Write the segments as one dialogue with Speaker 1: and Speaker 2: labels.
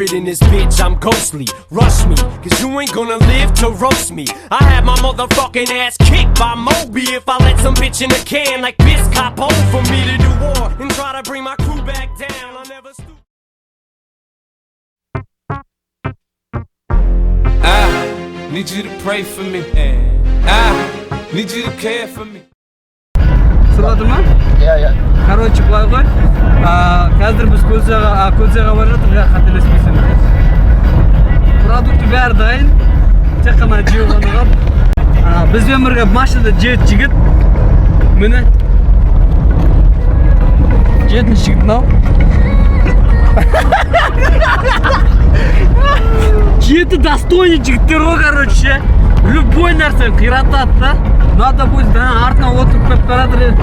Speaker 1: spirit in this bitch, I'm ghostly. Rush me, cause you ain't gonna live to roast me. I had my motherfucking ass kicked by Moby if I let some bitch in a can like Biz Capo for me to do war and try to bring my crew back down. I never stoop.
Speaker 2: I need you to pray for me. I need you to care for me.
Speaker 3: Sıradın mı?
Speaker 4: Ya.
Speaker 3: Короче, былай ғой. Қазір біз Көлсайға бара жатырмыз, я қателеспесем. Продукты бәрі дайын. Тек қана жеу ғана қалды. Бізбен бірге машинада 7 жігіт. Міне. 7 жігіт мынау. 7 достойный жігіттер ғой, короче. Любой нәрсені қиратады да. Надо будет артына отырып қойып баратыр.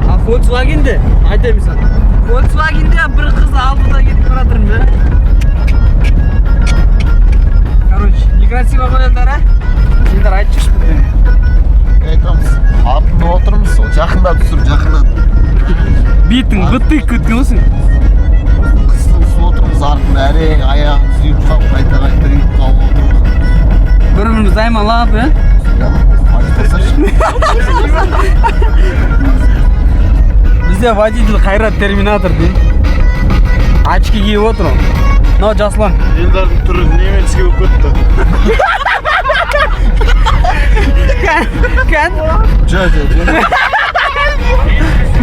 Speaker 3: А Volkswagen'де айтайын саған. Volkswagen'де бір қыз алдыда кетіп баратырмын да. Короче, некрасиво қояндар, а? Сендер айтшы бізден.
Speaker 4: Айтамыз. Артында отырмыз, жақындап түсіріп, жақындап.
Speaker 3: Бетің бытық көткен болсын.
Speaker 4: Қысылысып отырмыз, артында әрең аяғын сүйіп қалып, қайта үйіп қалып отырмыз.
Speaker 3: Біріміз аймалап, ә? Бізде водитель Қайрат терминатор дейін. Очки киіп отыр. Мынау Жаслан.
Speaker 4: Елдардың түрі немецке болып кетті.
Speaker 3: Кән?
Speaker 4: Жо.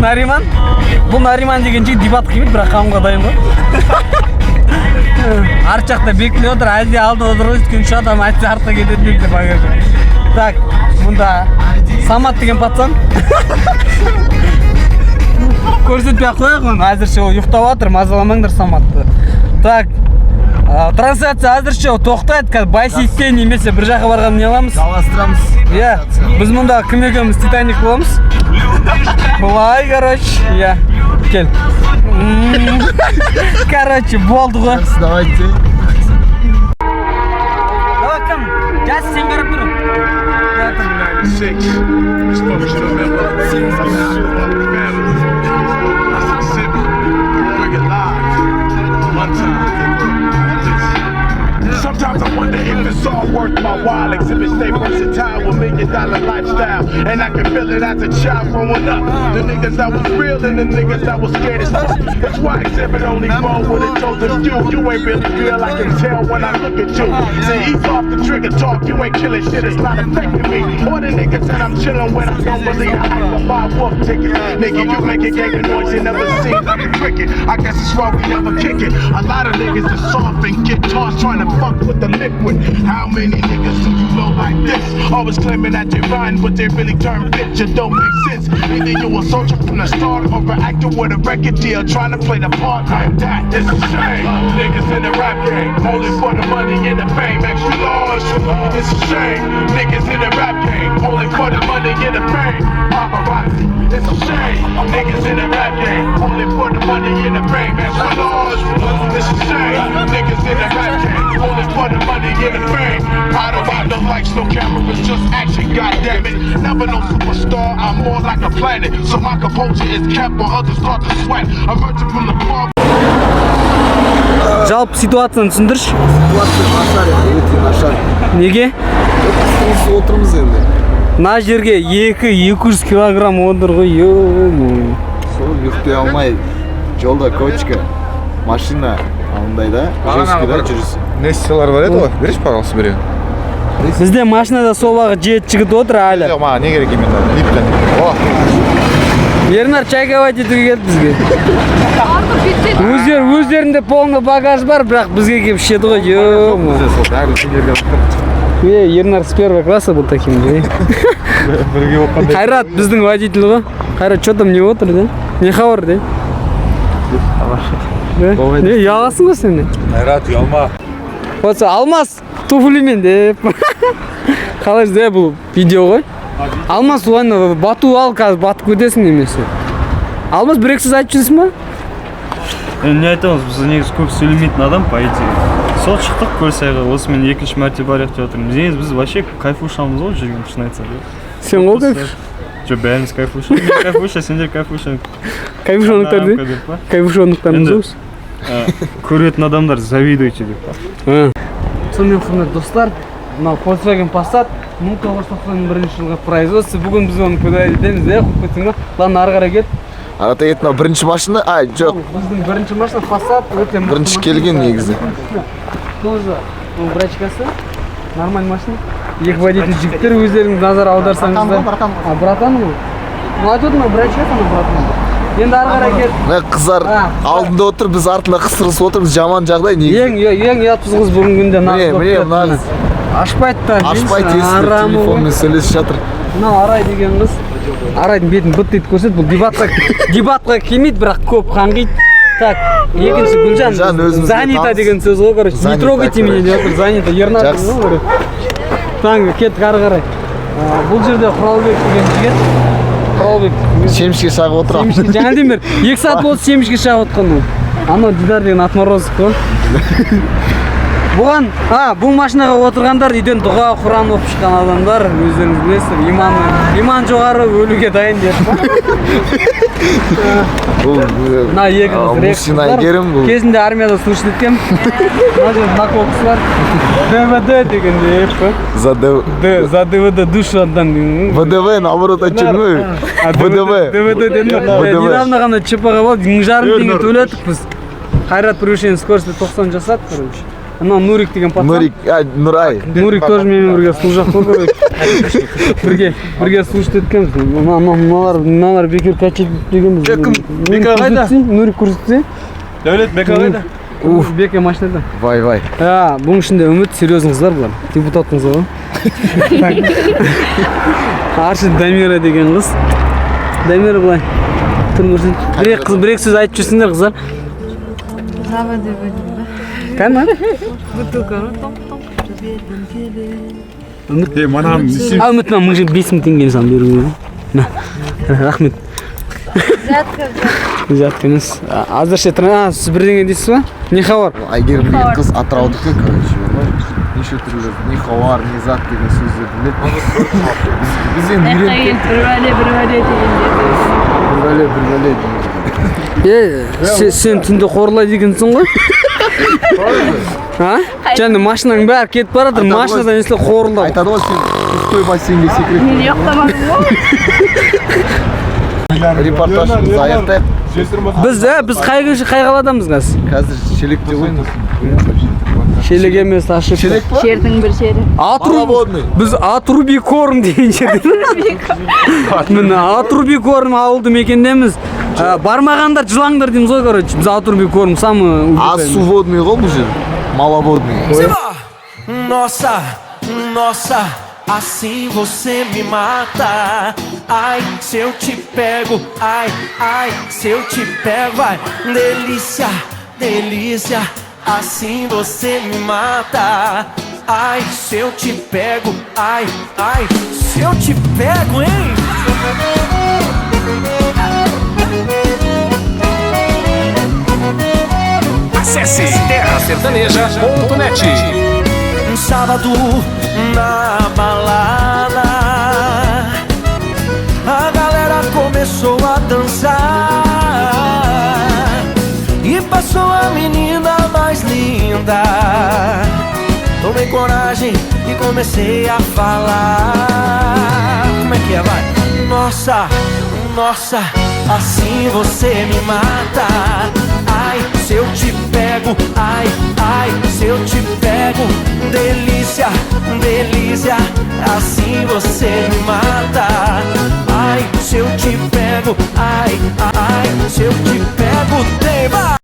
Speaker 3: Нариман? Бұл Нариман деген жігіт дебат қимейді, бірақ қамға дайын ғой. Арт жақта бекілі отыр, әлде алды отыр, өйткені үш адам айтса артқа кетеді дейді багажы. Так, мұнда Самат деген пацан. Көрсетпей қояқ оны, әзірше ол ұйықтап отыр, мазаламаңдар Саматты. Так, трансляция әзірше тоқтайды, қазір Байсейітте немесе бір жаққа барған не аламыз?
Speaker 4: Жалғастырамыз.
Speaker 3: Иә, біз мұнда кім екеуміз Титаник боламыз. Бұлай, короче, иә, кел. Короче, болды ғой.
Speaker 4: Давайте.
Speaker 3: Давай, кім? Жас, сен қарап тұр.
Speaker 5: Sometimes I wonder if it's all worth my while. Exhibit stay versatile with $1 million lifestyle. And I can feel it as a child growing up. The niggas that was real and the niggas that was scared as fuck. That's why Exhibit only roll with a chosen few. You ain't really real, I can tell when I look at you. See, ease off the trigger talk, you ain't killing shit, it's not affecting me. Or the niggas that I'm chilling with, I don't believe I can buy wolf tickets. Nigga, you make a gang of noise, you never seen like a cricket. I guess it's why we never kick it. A lot of niggas are soft and get tossed trying to fuck with the liquid. How many niggas do you know like this? Always claiming that they rhyme, but they really turn bitch. It don't make sense. Either you a soldier from the start or an actor with a record deal trying to play the part like that. It's a shame. Niggas in the rap game, only for the money and the fame. Extra large. It's a shame. Niggas in the rap game, only for the money and the fame. Paparazzi. It's a shame. Niggas in the rap game, only for the money and the fame. Extra large. It's a shame. Niggas in the rap game, only for the money and the fame. I don't need no lights, no cameras, just action, goddammit. Never no superstar, I'm more like a planet. So my composure is kept while others start to sweat. Emerging from the bar.
Speaker 3: Жалпы ситуацияны түсіндірші.
Speaker 4: Ситуация нашар, өте нашар.
Speaker 3: Неге?
Speaker 4: Стрессте отырмыз енді.
Speaker 3: Мына жерге 200 килограмм отыр ғой, ё-мо.
Speaker 4: Сол ұйықтай алмай, жолда кочка, машина, андай да, жесткий да жүрісі.
Speaker 6: Нестелар бар еді ғой, береш, пожалуйста, біреу.
Speaker 3: Бізде машинада сол уақыт 7 жігіт отыр әлі.
Speaker 6: Жоқ, маған не керек именно, липтен. О!
Speaker 3: Ернар чайковать етуге келді бізге. Өздерінде полный багаж бар, бірақ бізге келіп ішеді ғой, ё-мо. Ернар с первого класса был таким, да? Қайрат, біздің водитель ғой. Қайрат, что там не отыр, да? Не хабар, да? Не, ұяласың ғой сен?
Speaker 6: Қайрат, ұялма.
Speaker 3: Осы Алмас туфлимен деп. Қалай де бұл видео ғой? Алмас, оны бату ал, қазір батып көтесің немесе. Алмас, бір екі сөз айтып жүрсің ба?
Speaker 7: Не айтамыз, біз негізі көп сөйлемейтін адам, по идее. Сол шықтық Көлсайға, осымен екінші мәрте барайық деп отырмыз. Негізі біз вообще кайфушамыз ғой жүрген, шын айтсақ.
Speaker 3: Сен ғой кайфуш?
Speaker 7: Жоқ, бәріміз кайфушамыз. Мен кайфуша, сендер кайфуша.
Speaker 3: Кайфушондықтар дейін? Кайфушондықтарымыз
Speaker 7: көретін адамдар завидуйте деп.
Speaker 3: Сонымен құрметті достар, мынау Volkswagen Passat 1991 жылғы производство. Бүгін біз оны көтеріп етеміз, қойып кетсің ба? Ладно, ары қарай кет.
Speaker 4: Арата кет, мынау бірінші машина. Жоқ.
Speaker 3: Біздің бірінші машина Passat, өте мықты.
Speaker 4: Бірінші келген негізі.
Speaker 3: Тоже брачкасы, нормальный машина. Екі водитель жігіттер өздеріңіз назар аударсаңыздар. Братан ғой. Айтып отырмын, брачкасы ана братан. Енді ары қарай кет.
Speaker 4: Қыздар алдында отыр, біз артында қысырысып отырмыз, жаман жағдай негізі.
Speaker 3: Ең ұятсыз қыз бүгінгі күнде нағыз болып кетті.
Speaker 4: Міне,
Speaker 3: Ашпайды да.
Speaker 4: ашпайды есілер, телефонмен сөйлесіп жатыр.
Speaker 3: Мынау Арай деген қыз. Арайдың бетін бұт дейді көрсет. Бұл дебатқа келмейді, бірақ көп қаңғиды. Так, екінші Гүлжан. Занита деген сөз ғой, короче. Не трогайте меня деп отыр. Занита, Ернат ғой, короче. Таңғы, кеттік ары қарай. Бұл жерде Құралбек деген жігіт. Құралбек.
Speaker 4: Семішке шағып отырам.
Speaker 3: Жаңа демер, 2 сағат болды семішке шағып отқан ол. Анау Дидар деген отморозок қой. Бұған, бұл машинаға отырғандар үйден дұға Құран оқып шыққан адамдар, өздеріңіз білесіздер, иман жоғары өлуге дайын деді. Мына екі қыз кезінде армияда служит еткем. Мына жерде наколкасы бар. ДВД дегенде за ДВД душу отдам деген.
Speaker 4: ВДВ, наоборот, очерной. ВДВ.
Speaker 3: ДВД дедім. Недавно ғана ЧП-ға болды, 1,5 теңге төледік біз. Қайрат Превышение скорості 90 жасады, короче. Анау Нурик деген пацан.
Speaker 4: Нурай.
Speaker 3: Нурик тоже менімен бірге служақ қой, короче. Бірге служит еткенбіз. Мыналар бекер качет дегенбіз.
Speaker 7: Бека қайда?
Speaker 3: Нурик көрсетсе.
Speaker 7: Дәулет, Бека қайда?
Speaker 3: Беке машинада.
Speaker 4: Вай.
Speaker 3: Бұның ішінде үміт, серьезный қыздар бұлар. Депутаттың ғой. Аршы Дамира деген қыз. Дамира бұлай. Бір-ек сөз айтып жүрсіңдер қыздар.
Speaker 8: Зава деп өйдім ба?
Speaker 3: Кәні?
Speaker 8: Бутылканы том-том
Speaker 3: Үміт.
Speaker 7: Манам,
Speaker 3: Үміт, 5 мың теңгені сан беру. Рахмет. Жатқа емес. Азырше сіз бірдеңе дейсіз ба? Не хабар?
Speaker 4: Айгерім деген қыз Атыраудікі, короче. Неше түрлі не хабар, не зат деген сөздерді біледі. Біз енді үйреніп
Speaker 3: бәле сен түнде қорлай дегенсің ғой? Және машинаның бәрі кетіп барады, машинадан есілі қорылдау.
Speaker 4: айтады ғой сен пустой бассейнге секіріп.
Speaker 8: Мен ұйықтамадым ғой.
Speaker 4: Репортажымызды аяқтайық.
Speaker 3: Біз қай қаладамыз қазір?
Speaker 4: Қазір шелекте ойныз.
Speaker 3: Шелек емес, ашық.
Speaker 4: Шелек па?
Speaker 8: Жердің бір жері.
Speaker 3: Біз Атрубикорм деген жерде. Міне Атрубикорм ауылды мекендеміз. Бармағандар жылаңдар дейміз ғой, короче. Біз Атрубикорм самый...
Speaker 4: Суводный ғой бұл жер. Маловодный.
Speaker 1: Nossa, assim você me mata. Ai, se eu te pego, ai, se eu te pego, vai. Delícia, delícia, assim você me mata. Ai, se eu te pego, ai, se eu te pego, hein?
Speaker 9: Acesse terrasertaneja.net.
Speaker 1: Sábado na balada, a galera começou a dançar e passou a menina mais linda. Tomei coragem e comecei a falar. Como é que é, vai? Nossa, assim você me mata. Ai, se eu te pego, ai, se eu te pego. Delícia, delícia, assim você me mata. Ai, se eu te pego, ai, se eu te pego, tema.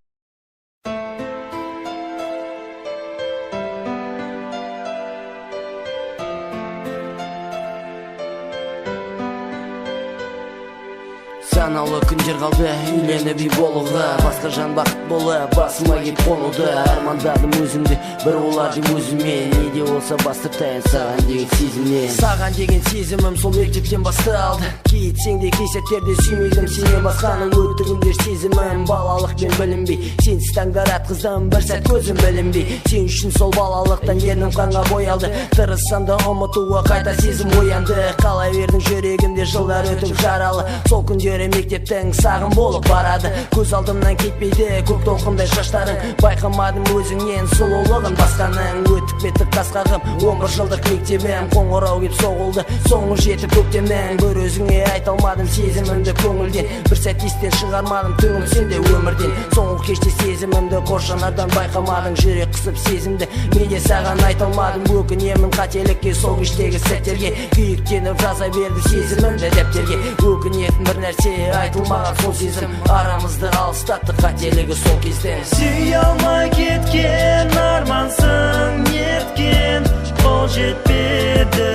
Speaker 10: Санаулы күндер қалды үйленіп үй болуға, басқа жан бақыт болы басыма кеп қонуды. Армандадым өзімді бір олардың өзіме, не де болса бастыртайын саған деген сезімнен. Саған деген сезімім сол мектептен басталды. Кетсең де кей сәттерде сүймедім сенен басқаның өттігімдер сезімім. Балалықпен білінбей сенсіз таңдар атқыздым, бір сәт көзім білінбей. Сен үшін сол балалықтан ернім қанға боялды. Тырыссам да ұмытуға қайта сезім оянды. Қалай бердің жүрегімде жылдар өтіп жаралы, сол күндері мектептің сағым болып барады. Көз алдымнан кетпейді көк толқындай шаштарың. Байқамадым өзіңнен сұлулығын басқаның. Өтіп кетті қасқағым 11 жылдық мектебім. Қоңырау кеп соғылды соңы жетіп көктемнен. Бір өзіңе айта алмадым сезімімді көңілден. Бір сәт естен шығармадым түңіл сенде өмірден. Соңғы кеште сезімімді қоршанардан байқамадың. Жүрек қысып сезімді мен де саған айта алмадым. Өкінемін қателікке сол кештегі сәттерге. Күйіктеніп жаза берді сезімімді дәптерге. Өкінетін бір нәрсе айтылмаған сол сезім арамызды алыстатты қателігі сол кезде.
Speaker 1: Сүйе алмай кеткен армансың неткен қол жетпеді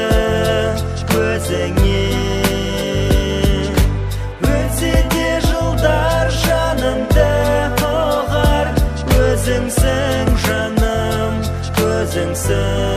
Speaker 1: өзіңе. Өтсе де жылдар жанымды оғар. Өзіңсің жаным, өзіңсің.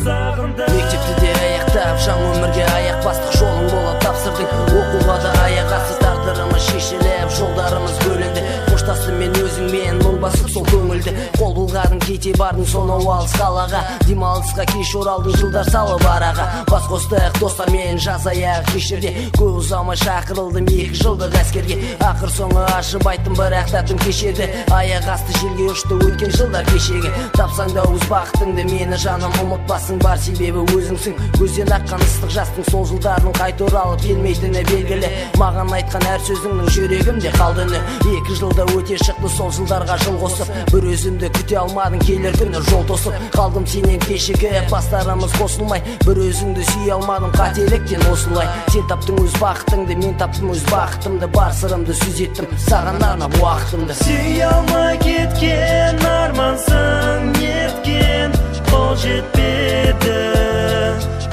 Speaker 1: Сағындым
Speaker 10: мектепті де аяқтап жаңа өмірге аяқ бастық жолың болып тапсырдың. Оқуға да аяқ асты тағдырымыз шешіліп жолдарымыз бөлінді. Қоштастым мен өзіңмен мұң басып сол көңілді. Қол бұлғадың кете бардың сонау алыс қалаға. Демалысқа кеш оралдың жылдар салып араға. Бас қостық достармен жаз аяқ кешерде. Көп ұзамай шақырылдым 2 жылдық әскерге. Ақыр соңы ашып айттым бірақ тәптім кешеді. Аяқ асты желге ұшты өткен жылдар кешегі. Тапсаң да өз бақытыңды мені жаным ұмытпасың. Бар себебі өзіңсің. Көзден аққан ыстық жастың сол жылдардың қайта оралып келмейтіні белгілі. Маған айтқан әр сөзіңнің жүрегімде қалды үні. 2 жылда өте шықты сол жылдарға жыл қосып. Бір өзімді күте алмадың келер күні жол тосып. Қалдым сенен кешігіп бастарымыз қосылмай. Бір өзіңді сүйе алмадым қателіктен осылай. Сен таптың өз бақытыңды мен таптым өз бақытымды. Бар сырымды сүзеттім саған арнап уақытымды.
Speaker 1: Сүйе алмай кеткен армансың неткен қол жетпеді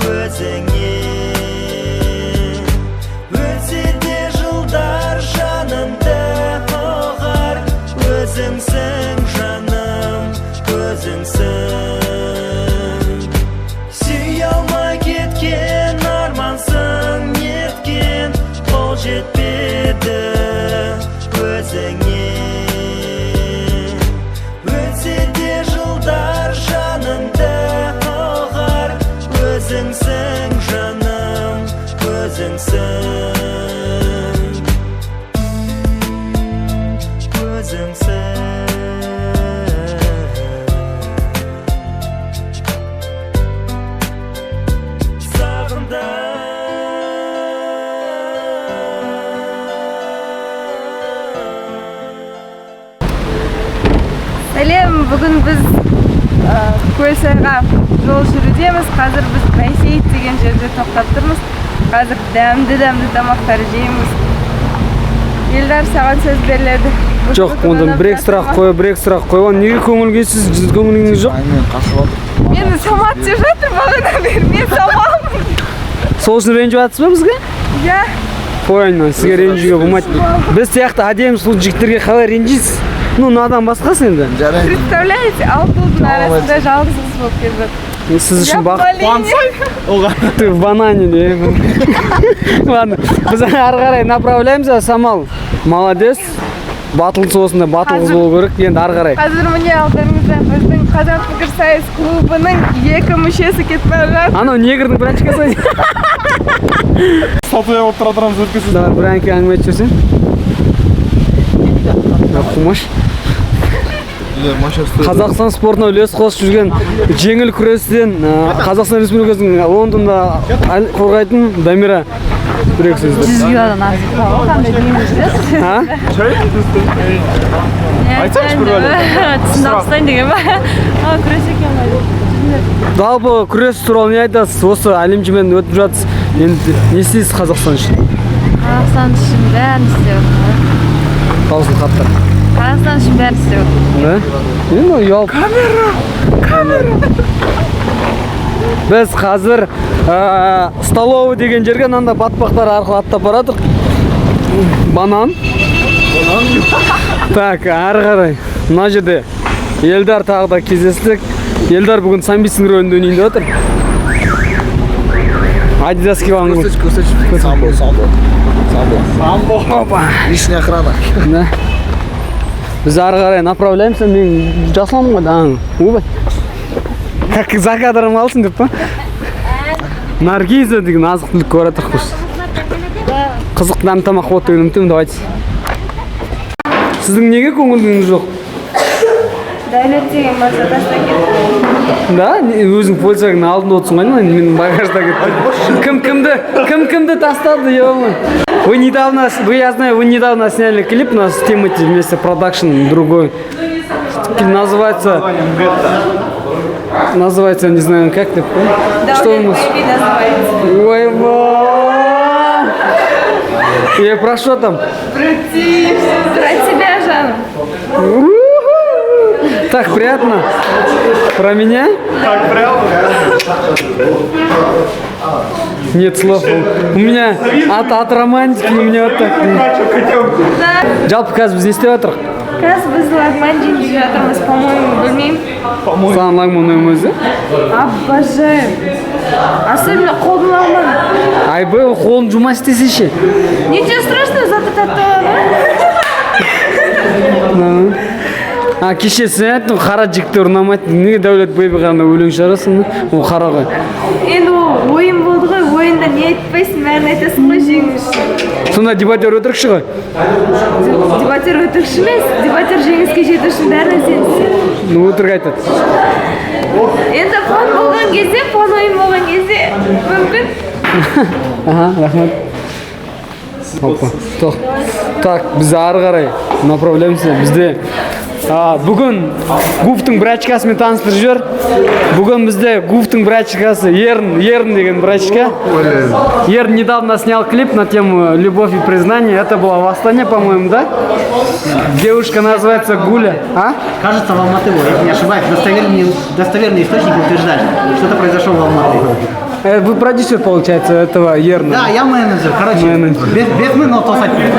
Speaker 1: өзіңе. Өтсе де жылдар жанымды оғар. Өзіңсің жаным, өзіңсің. Сүйе алмай кеткен армансың неткен қол жетпеді өзіңе. Өтсе де жылдар жанымды оғар. Өзіңсің жаным, өзіңсің.
Speaker 8: Сәлем, бүгін біз Көлсайға жол жүрудеміз. Қазір біз Байсейіт деген жерде тоқтап тұрмыз. Қазір дәмді тамақтар жейміз. Елдар, саған сөз беріледі.
Speaker 3: Жоқ, онда бір сұрақ қойған. Неге көңілгесіз, көңіліңіз жоқ?
Speaker 4: Мен қашып алдым.
Speaker 8: Мені самат деп жатыр, бағана бер, мен самамын.
Speaker 3: Сол үшін ренжіп жатсыз ба бізге?
Speaker 8: Иә.
Speaker 3: Қойыңнан, сізге ренжуге болмайды. Біз сияқты әдемі сұлу жігіттерге қалай ренжисіз? Ну, надан басқасы енді.
Speaker 8: Представляете, автобустың арасында жалғыз қыз болып келіп жатыр.
Speaker 3: Сіз үшін бақыт қуансай? Ты в банане, не? Ладно, біз ары қарай направляемыз, Самал. Молодец. Батылсыз осында, батылсыз болу керек, енді ары қарай.
Speaker 8: Қазір міне алдарыңызда біздің Қазақ пікірсайыс клубының 2 мүшесі кетіп бара жатыр.
Speaker 3: Анау негрдің бір әнші кәсай.
Speaker 6: Статуя болып тұратырамыз өткізсіз.
Speaker 3: Давай, бір әнке әңгіме айтып жүрсен. Қумаш. Қазақстан спортына үлес қосып жүрген жеңіл күрестен Қазақстан Республикасының Лондонда қорғайтын Дамира. Бір-екі сөзді.
Speaker 8: 100 килодан артық қой, қандай дейміз біз?
Speaker 6: Айтсаңшы бір бәле.
Speaker 8: Түсінді алыстайын деген ба? Күрес екен ғой.
Speaker 3: Жалпы күрес туралы не айтасыз? Осы әлем чемпионатынан өтіп жатсыз. Енді не істейсіз Қазақстан үшін?
Speaker 8: Қазақстан үшін бәрін істеп.
Speaker 3: Қалсын хаттар.
Speaker 8: Қазақстан үшін бәрін істеп.
Speaker 3: Енді ұялып. Камера! Біз қазір столовый деген жерге мынандай батпақтар арқылы аттап барадық. Банан. Так, ары қарай. Мына жерде Елдар тағы да кездестік. Елдар бүгін самбистің рөлінде ойнайын деп отыр. Адидас киіп алған.
Speaker 4: Көрсетші. Самбо.
Speaker 3: Опа.
Speaker 4: Лишняя охрана.
Speaker 3: Да. Біз ары қарай направляемся. Мен жасыламын ғой. Убай. Как за кадром алсын деп па? Наргиза деген азық түлік көріп жатырмыз. Қызық дәм тамақ болады деген үмітім, давайте. Сіздің неге көңіліңіз жоқ?
Speaker 8: Дәулет деген болса таста кет.
Speaker 3: Да, өзің Volkswagen алдында отырсың ғой, мен багажда кеттім. Кімді тастады, ё-моё. Я знаю, вы недавно сняли клип на Тимати вместе продакшн другой. Называется, не знаю, как ты понял? Что у нас? Ой, я про что там?
Speaker 8: Про тебя, Жанна.
Speaker 3: Так приятно. Про меня?
Speaker 6: Так прямо.
Speaker 3: Нет слов. У меня от романтики у меня вот так. Жалпы қазір біз не істеп жатырық?
Speaker 8: Қазір біз лагман жейіп жатырмыз, по-моему, білмеймін.
Speaker 3: Саған лагман ұнайды ма өзі?
Speaker 8: Обожаю. Особенно қолдың лагман.
Speaker 3: Айбай, қолын жума істесе ше.
Speaker 8: Ничего страшного, зато татуа.
Speaker 3: Кеше сен айттың, қара жігіттер ұнамайды. Неге Дәулет Бейбі ғана өлең шығарасың? Ол қара ғой.
Speaker 8: Енді ол ойын болды ғой, ойында не айтпайсың, бәрін айтасың ғой жеңіс үшін.
Speaker 3: Сонда дебатер өтірікші ғой?
Speaker 8: Дебатер өтірікші емес, дебатер жеңіске жету үшін бәрін сенсің.
Speaker 3: Өтірік айтады.
Speaker 8: Енді фон болған кезде, фон ойын болған кезде, мүмкін.
Speaker 3: Рахмет. Опа. Так, біз ары қарай направляемся. Бізде бүгін Гуфтың брачкасымен таныстырып жібер. Бүгін бізде Гуфтың брачкасы Ерн деген брачка. Ерн недавно снял клип на тему «Любовь и признание». Это было в Астане, по-моему, да? Девушка называется Гуля.
Speaker 11: Кажется, в Алматы, если не ошибаюсь. Достоверные источники утверждают, что это произошло в Алматы.
Speaker 3: Вы продюсер, получается, этого Ерна?
Speaker 11: Да, я менеджер. Короче, без мы, но то садись.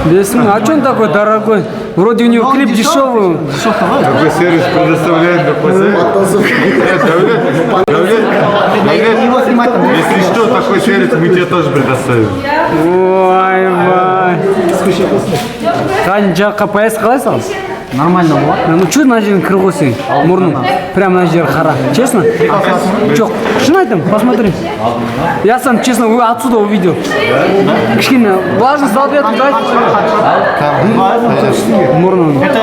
Speaker 3: Без мы? А что он такой дорогой? Вроде у него клип дешевый.
Speaker 4: Какой сервис предоставляет ДПЗ? Если что, такой сервис мы тебе тоже предоставим.
Speaker 3: Ой. Қане, жаққа поезд қалай саған?
Speaker 11: Нормально было.
Speaker 3: Ну что на жерін кір ғой сен? Мұрның. Прям на жер қара. Честно? Жоқ. Шын айтам, посмотри. Я сам, честно, отсюда увидел. Кішкене, влажность салфетку дай. Мұрның.
Speaker 11: Это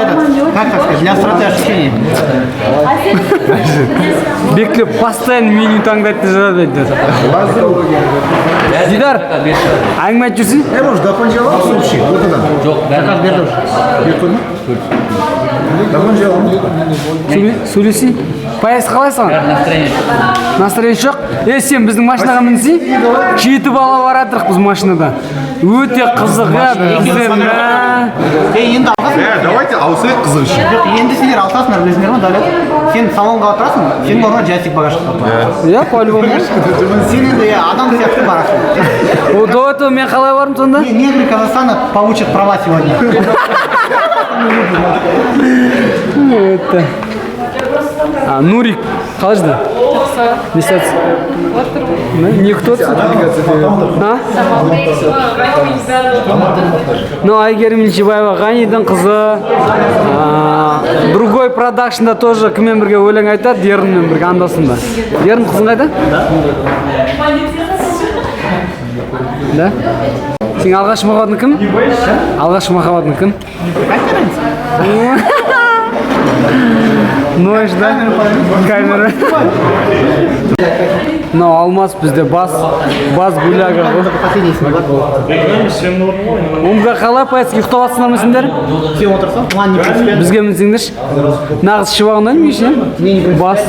Speaker 11: как так сказать, для остроты ощущений.
Speaker 3: Бекіліп, постоянно меню таңдайды жарады. Дидар, әңгіме айтып жүрсің?
Speaker 11: Может, до понжала вообще? Жоқ, заказ берді уже.
Speaker 3: Сөйлесей? Поезд қалай саған? Настроение жоқ? Сен біздің машинаға мінсей? 7 бала баратырық біз машинада. Өте қызық,
Speaker 11: енді
Speaker 4: Давайте ауысайық қызық үшін.
Speaker 11: енді сендер алтасыңдар, білесіңдер ма, Дәулет? Сен салонға отырасың, сенің орнына джастик багажқа тұрады.
Speaker 3: Иә, по-любому.
Speaker 11: Сен енді адам сияқты барасың.
Speaker 3: До этого мен қалай барым сонда?
Speaker 11: Негры Казахстана получат права сегодня.
Speaker 3: Это... Нурик, қалай жды? Не сәтсі? Не күтіп Ну, Айгерім Ильчебаева Ғанидың қызы. Другой продакшнда тоже кіммен бірге өлең айтады, Ернмен бірге андасында. Ерн қызың қайда? Да? Сен алғаш махаббатың кім? Алғаш махаббатың кім? Нойш, да? Камера. Но Алмаз бізде бас гуляга ғой. Омға қалай поездке ұйықтап атсыңдар ма сендер?
Speaker 11: Сен отырсың, план не принципиально.
Speaker 3: Бізге мінсеңдерші. Нағыз шыбағынан меші? Бас.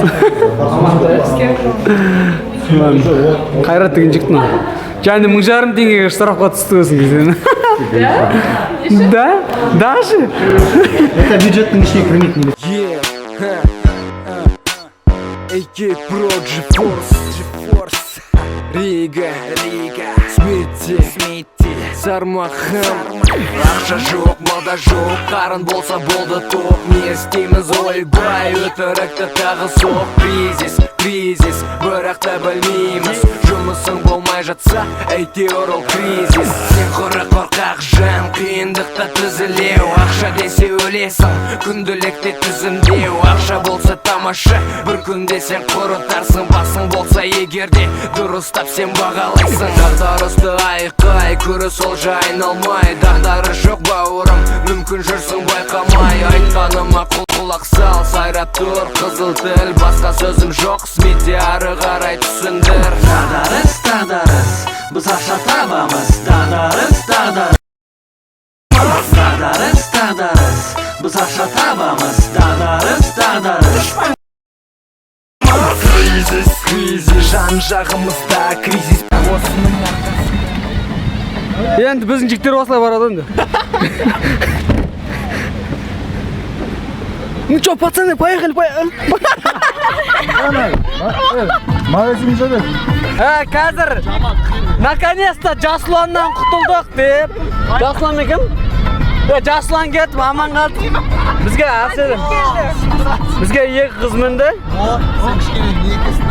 Speaker 3: Қайрат деген жіктің. Және 1,5 теңгеге штрафқа түсті өсің кезден. Да? Даже?
Speaker 11: Это бюджеттің ішіне кірмейтін.
Speaker 1: AK Pro GeForce Рига Смитти Сармахам Ақша жоқ, малда жоқ, қарын болса болды тоқ. Не істейміз ойбай, өтірікті тағы соқ. Кризис, бірақ та білмейміз. Жұмысың болмай
Speaker 12: жатса әйтеуір ол кризис. Сен құры қорқақ жан, қиындықта түзілеу. Ақша десе өлесің, күнделікте түзімдеу. Ақша болса тамаша, бір күнде сен құрытарсың. Басың болса егерде дұрыстап сен бағалайсың. Дағдарысты айқай, күрес ол айналмай. Дағдары жоқ бауырым, мүмкін жүрсің байқамай. Айтқаныма құлақ сал, сайрап тұр қызыл тіл. Басқа сөзім жоқ, сметте ары қарай түсіндір.
Speaker 10: Дағдарыс, дағдарыс, біз ақша табамыз. Дағдарыс, дағдарыс, дағдарыс, дағдарыс, біз ақша табамыз. Дағдарыс, дағдарыс.
Speaker 12: Кризис, кризис, жан жағымызда кризис.
Speaker 3: Енді біздің жігіттер осылай барады енді. Ну чё, пацаны, поехали, поехали.
Speaker 4: Магазин жабек.
Speaker 3: Қазір наконец-то Жасұланнан құтылдық деп. Жасұлан кім? Жасұлан кетіп аман қалдық. Бізге әсерім. Бізге екі қыз мінді.
Speaker 4: Сен кішкене некесін.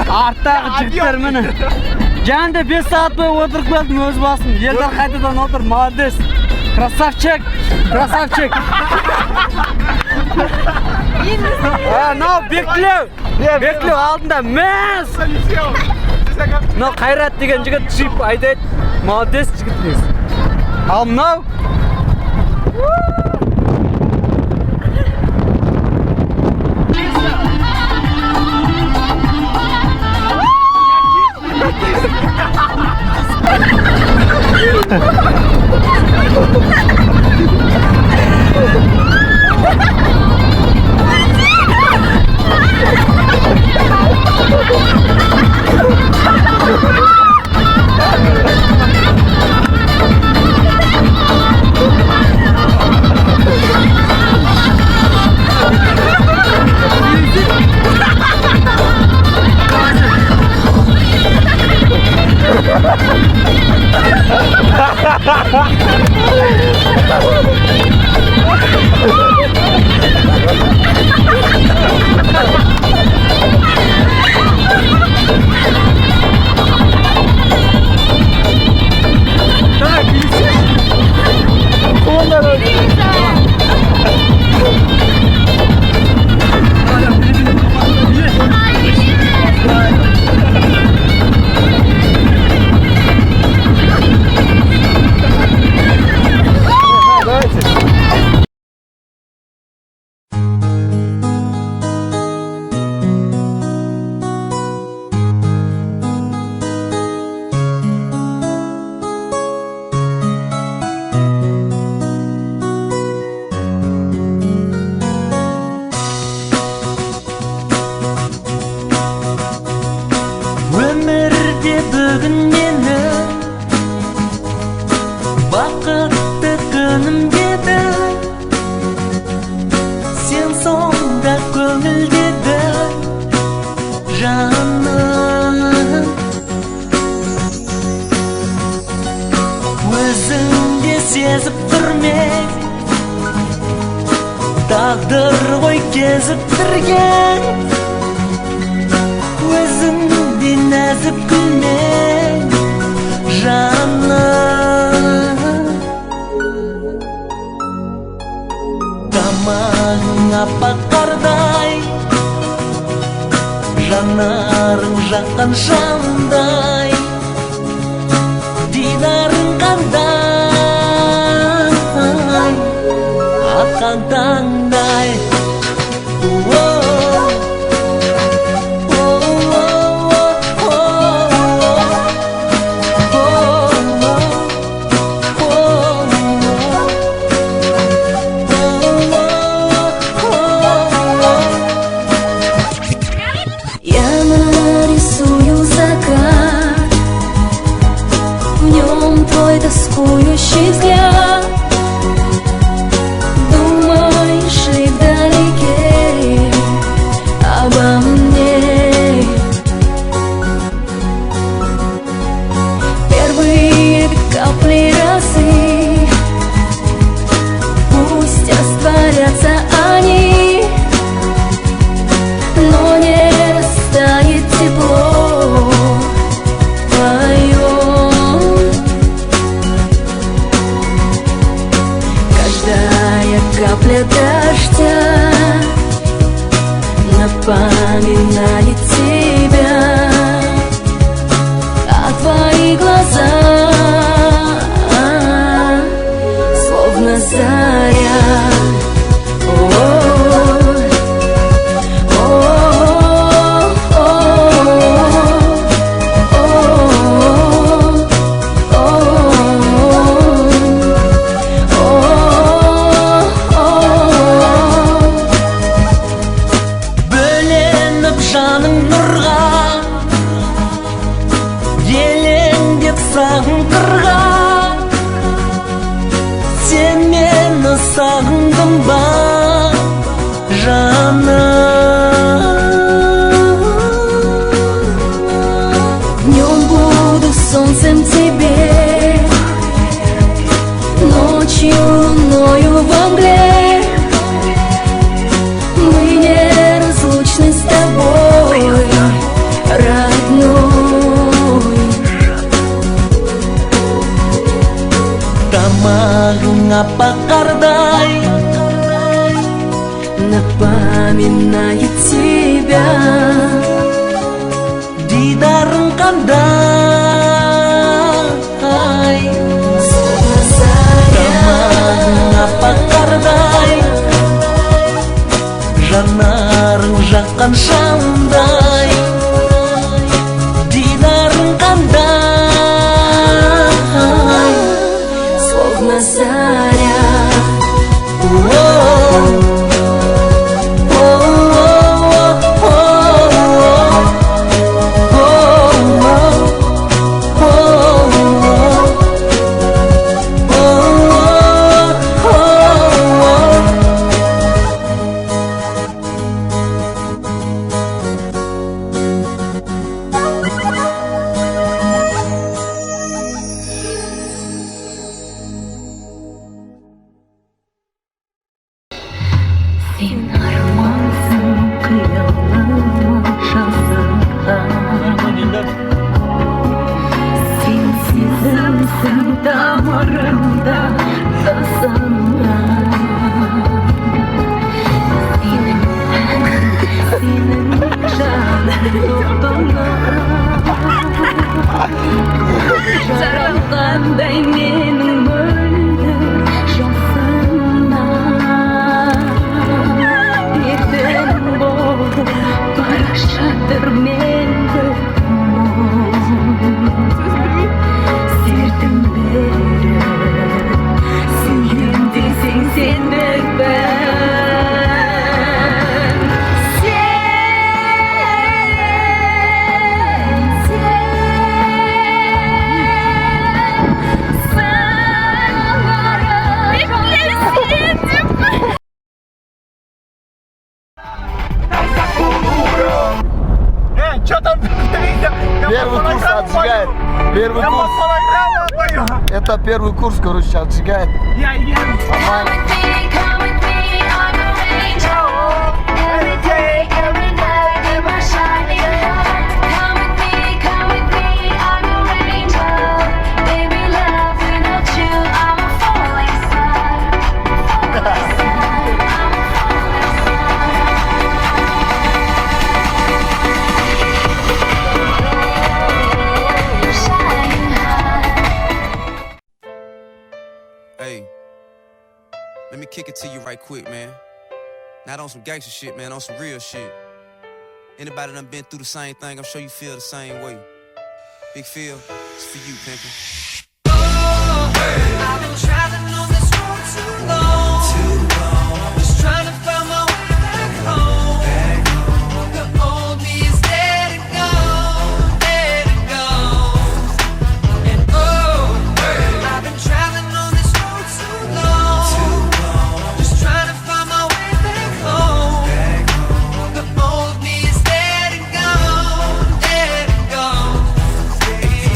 Speaker 3: Арттағы жігіттер мені. Жанды 5 сағат бойы отырып келдім өз басым. Елдар қайтадан отыр, молодец. Красавчик, красавчик. Мынау Бектілеу алдында мәз. Мынау Қайрат деген жігіт жиып айтайды. Молодец жігітіңіз. Ал мынау
Speaker 13: но не растает тепло. сағынтырған сен мені сағындың ба жаным
Speaker 14: Днем буду солнцем тебе Ночью луною во мгле Мы неразлучны с тобой, родной
Speaker 13: Тамағыңа бақардай напоминает тебя Дидарың қандай Тамағыңа бақардай жанарың жаққан шамдай Дидарың қандай
Speaker 14: Словно заря
Speaker 13: Сен армансың қиялыма жазылған Сен сезімсің тамырымда тазалған Сенің жаның отына жаралғандай менің мөлдір жасымнан Ердің болды бара жатыр менді Сердің бері сүйем десең сендікпін
Speaker 4: Что там? Первый курс отжигает. Первый курс. Это первый курс, короче, отжигает. Нормально.
Speaker 15: Hey, let me kick it to you right quick, man. Not on some gangster shit, man, on some real shit. Anybody done been through the same thing, I'm sure you feel the same way. Big Phil, it's for you, pimpin'.
Speaker 13: I've been traveling on this road too long. Just trying to find my way back home. The old me is dead and gone, dead and gone. And I've been traveling on this road too long. Just trying to find my way back home. The old me is dead and gone, dead and gone.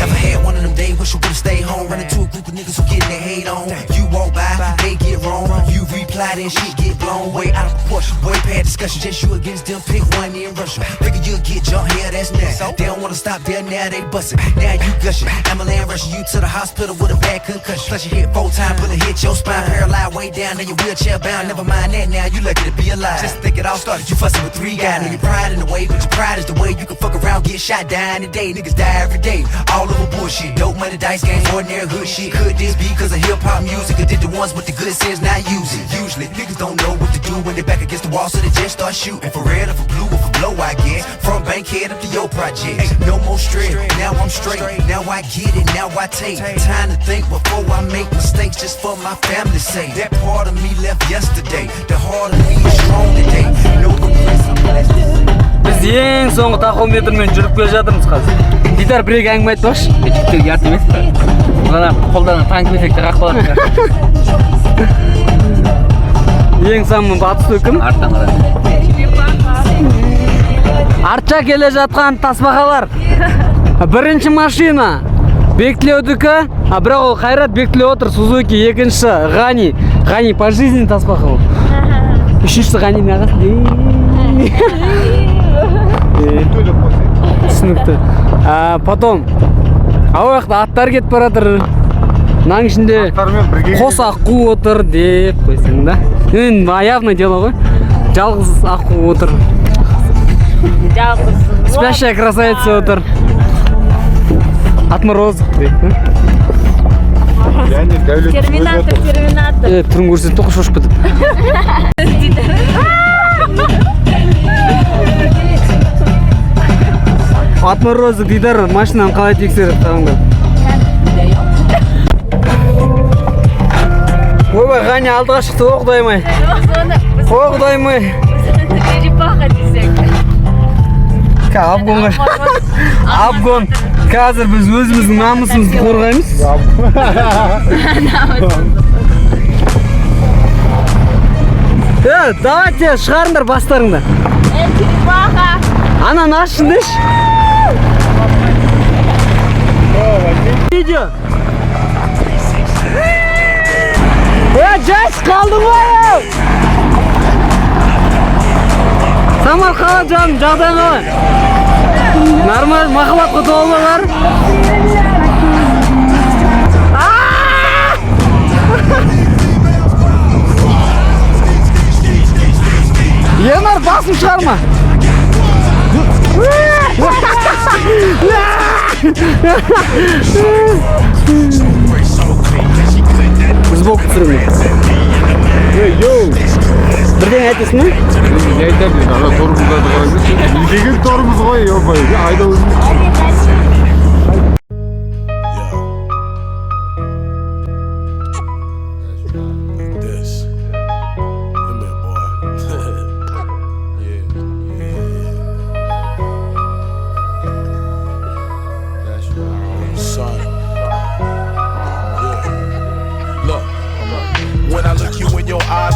Speaker 16: Ever had one of them days wish you would've stayed home? Running to a group of niggas who getting their hate on. You walk by, they get wrong. You reply, then shit get blown way out of proportion. Way past discussion, just you against them. Pick one in Russia. Figure you'll get jumped here, that's next. They don't wanna stop there, now they bustin'. Now you gushing. Ambulance rushing you to the hospital with a bad concussion. Plus you hit 4 times, bullet hit your spine. Paralyzed way down, then you wheelchair bound. Never mind that, now you lucky to be alive. Just think it all started, you fussing with 3 guys. Know your pride in the way, but your pride is the way you can fuck around, get shot, die in a day. Niggas die every day, all over bullshit. Dope money, dice games, ordinary hood shit. Could this be cause of hip-hop music? Or did the ones with the good sense not use it? Usually, niggas don't know what to do when they're back against the wall, so they just start shooting. For red or for blue or for blow, I guess. From Bankhead up to your project. No more stress, now I'm straight. Now I get it, now I take time to think before I make mistakes, just for my family's sake. That part of me left yesterday. The heart of me is strong today. No regrets, I'm blessed.
Speaker 3: Біз ең соңғы тахометрмен жүріп келе жатырмыз қазір. Дидар бір әңгіме айтпақшы.
Speaker 11: Жігіттер ұят емес пе? Ғана қолдарына танк эффекті қақпалады.
Speaker 3: Ең самын батысты кім?
Speaker 11: Арттан қара.
Speaker 3: Артша келе жатқан тасбақалар. Бірінші машина Бектілеудікі, бірақ ол Қайрат Бектілеу отыр, Сузуки. Екінші Ғани. Ғани по жизни тасбақа ол. Үшінші Ғани нағасы. Түсінікті. Потом ауақта аттар кетіп баратыр. Наң ішінде қос аққу отыр деп қойсаң да. Явно дело ғой. Жалғыз аққу отыр. Спящая красавица отыр. Отморозок деп.
Speaker 17: Терминатор.
Speaker 3: Түрін көрсетіп тоқы шошып кетіп. Отморозок Дидар машинаны қалай тексеріп қағыңдар. Ойбай, Ғани алдыға шықты, оғдаймай. Оғдаймай.
Speaker 17: Черепаха десек.
Speaker 3: Абгон. Қазір біз өзіміздің намысымызды қорғаймыз. Давайте шығарыңдар бастарыңда.
Speaker 17: Черепаха.
Speaker 3: Ананы ашын деш. Видео. Жайс қалдың ғой! Самар қалай жаным, жағдайың қалай? Нормаль, махаббатқа толығар. Енар, басым шығарма. Сбоку түсіріңдер. Бірден айтасың ма?
Speaker 4: Не айтам мен, ана торымыздарды қараңыз. Деген торымыз ғой, ойбай. Айда өзіміз.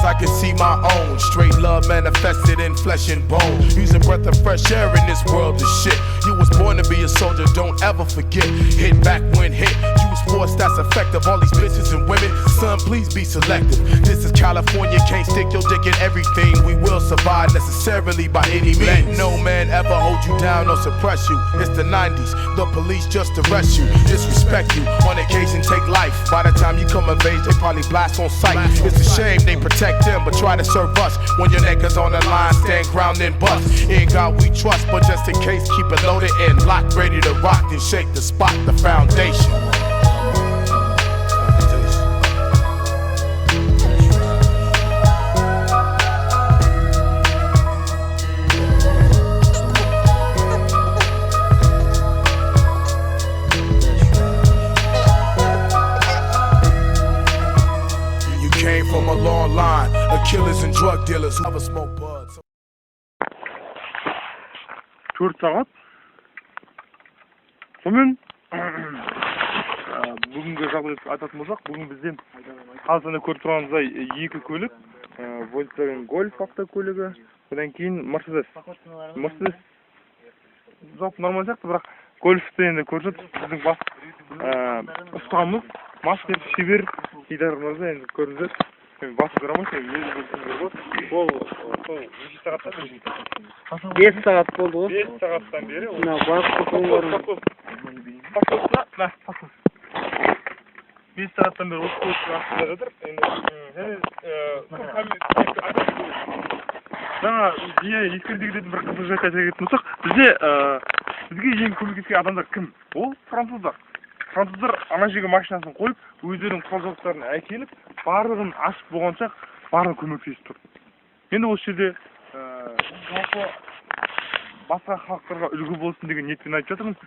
Speaker 5: I can see my own straight love manifested in flesh and bone. Using breath of fresh air in this world is shit. You was born to be a soldier, don't ever forget. Hit back when hit. Use force that's effective. All these bitches and women, son, please be selective. This is California, can't stick your dick in everything. We will survive necessarily by any means. Let no man ever hold you down or suppress you. It's the 90s, the police just arrest you, disrespect you, on occasion take life. By the time you come of age, they probably blast on sight. It's a shame they protect them, but try to serve us. When your neck is on the line, stand ground and bust. In God we trust, but just in case, keep it loaded and locked, ready to rock and shake the spot, the foundation. From a long line of killers and drug dealers who never smoke buds.
Speaker 6: 4 сағат. Сонымен бүгінгі жағдайды айтатын болсақ, бүгін бізден қазір көріп тұрғанымыздай 2 көлік, Volkswagen Golf автокөлігі, одан кейін Mercedes. Жалпы нормаль сияқты, бірақ Golf'ті енді көрсетіп, біздің бас ұстамыз, мастер шебер Дидар мырза енді көріңіздер. Басы граммаш, ол
Speaker 3: 5 сағат болды ғой.
Speaker 6: 5 сағаттан бері.
Speaker 3: Мына басты қолдарым.
Speaker 6: 5 сағаттан бері осы көліктің астында жатыр. Жаңа ескерте кететін бір қызық жайт айта кететін болсақ, бізге ең көмектескен адамдар кім? Ол француздар. Француздар ана жерге машинасын қойып, өздерінің құрал-жабдықтарын әкеліп, барлығын ашып болғанша барлығы көмектесіп тұр. Енді осы жерде жалпы басқа халықтарға үлгі болсын деген ниетпен айтып жатырмыз.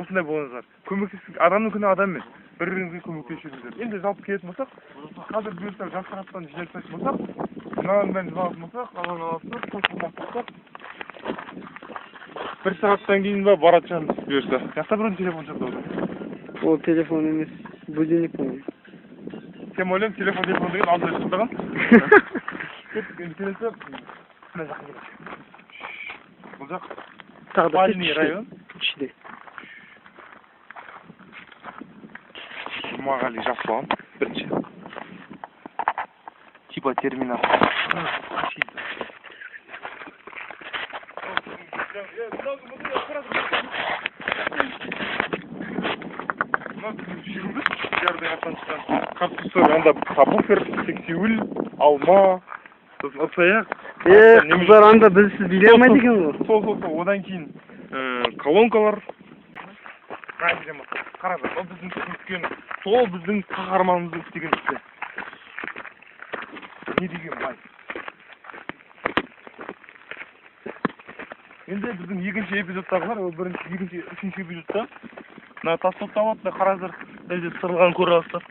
Speaker 6: Осындай болыңыздар. Көмектесіп адамның күні адаммен бір-біріңізге көмектесіңіздер. Енді жалпы келетін болсақ, қазір бұйырса жастардан жиналатын болсақ, мынаның бәрін жиналатын болсақ, алатын болсақ, 1 сағаттан кейін ба баратжанбыз бұйырса. Жақта біреудің телефон шалып отыр.
Speaker 3: Ол телефон емес, будильник по-моему.
Speaker 6: Сен ойлаймын телефон деген андай шықтаған. Келесі мына жаққа кетші. Бұл жақ Бальный район.
Speaker 3: Іште.
Speaker 6: Жұмағали Жасұлан, бірінші. Типа терминал. Картусы анда буфер, сексеуіл, алма, сосын ыдыс-аяқ.
Speaker 3: Қыздар анда білсіз биле алмайды екен ғой.
Speaker 6: Сол. Одан кейін колонкалар. Қараңыз, ол біздің түскен, сол біздің қаһарманымыздың істеген ісі. Не деген бай. Енді біздің екінші эпизодтағылар, ол бірінші, екінші, үшінші эпизодта мына тастап табады, қараңыздар, бізде сырылған көре алыстар.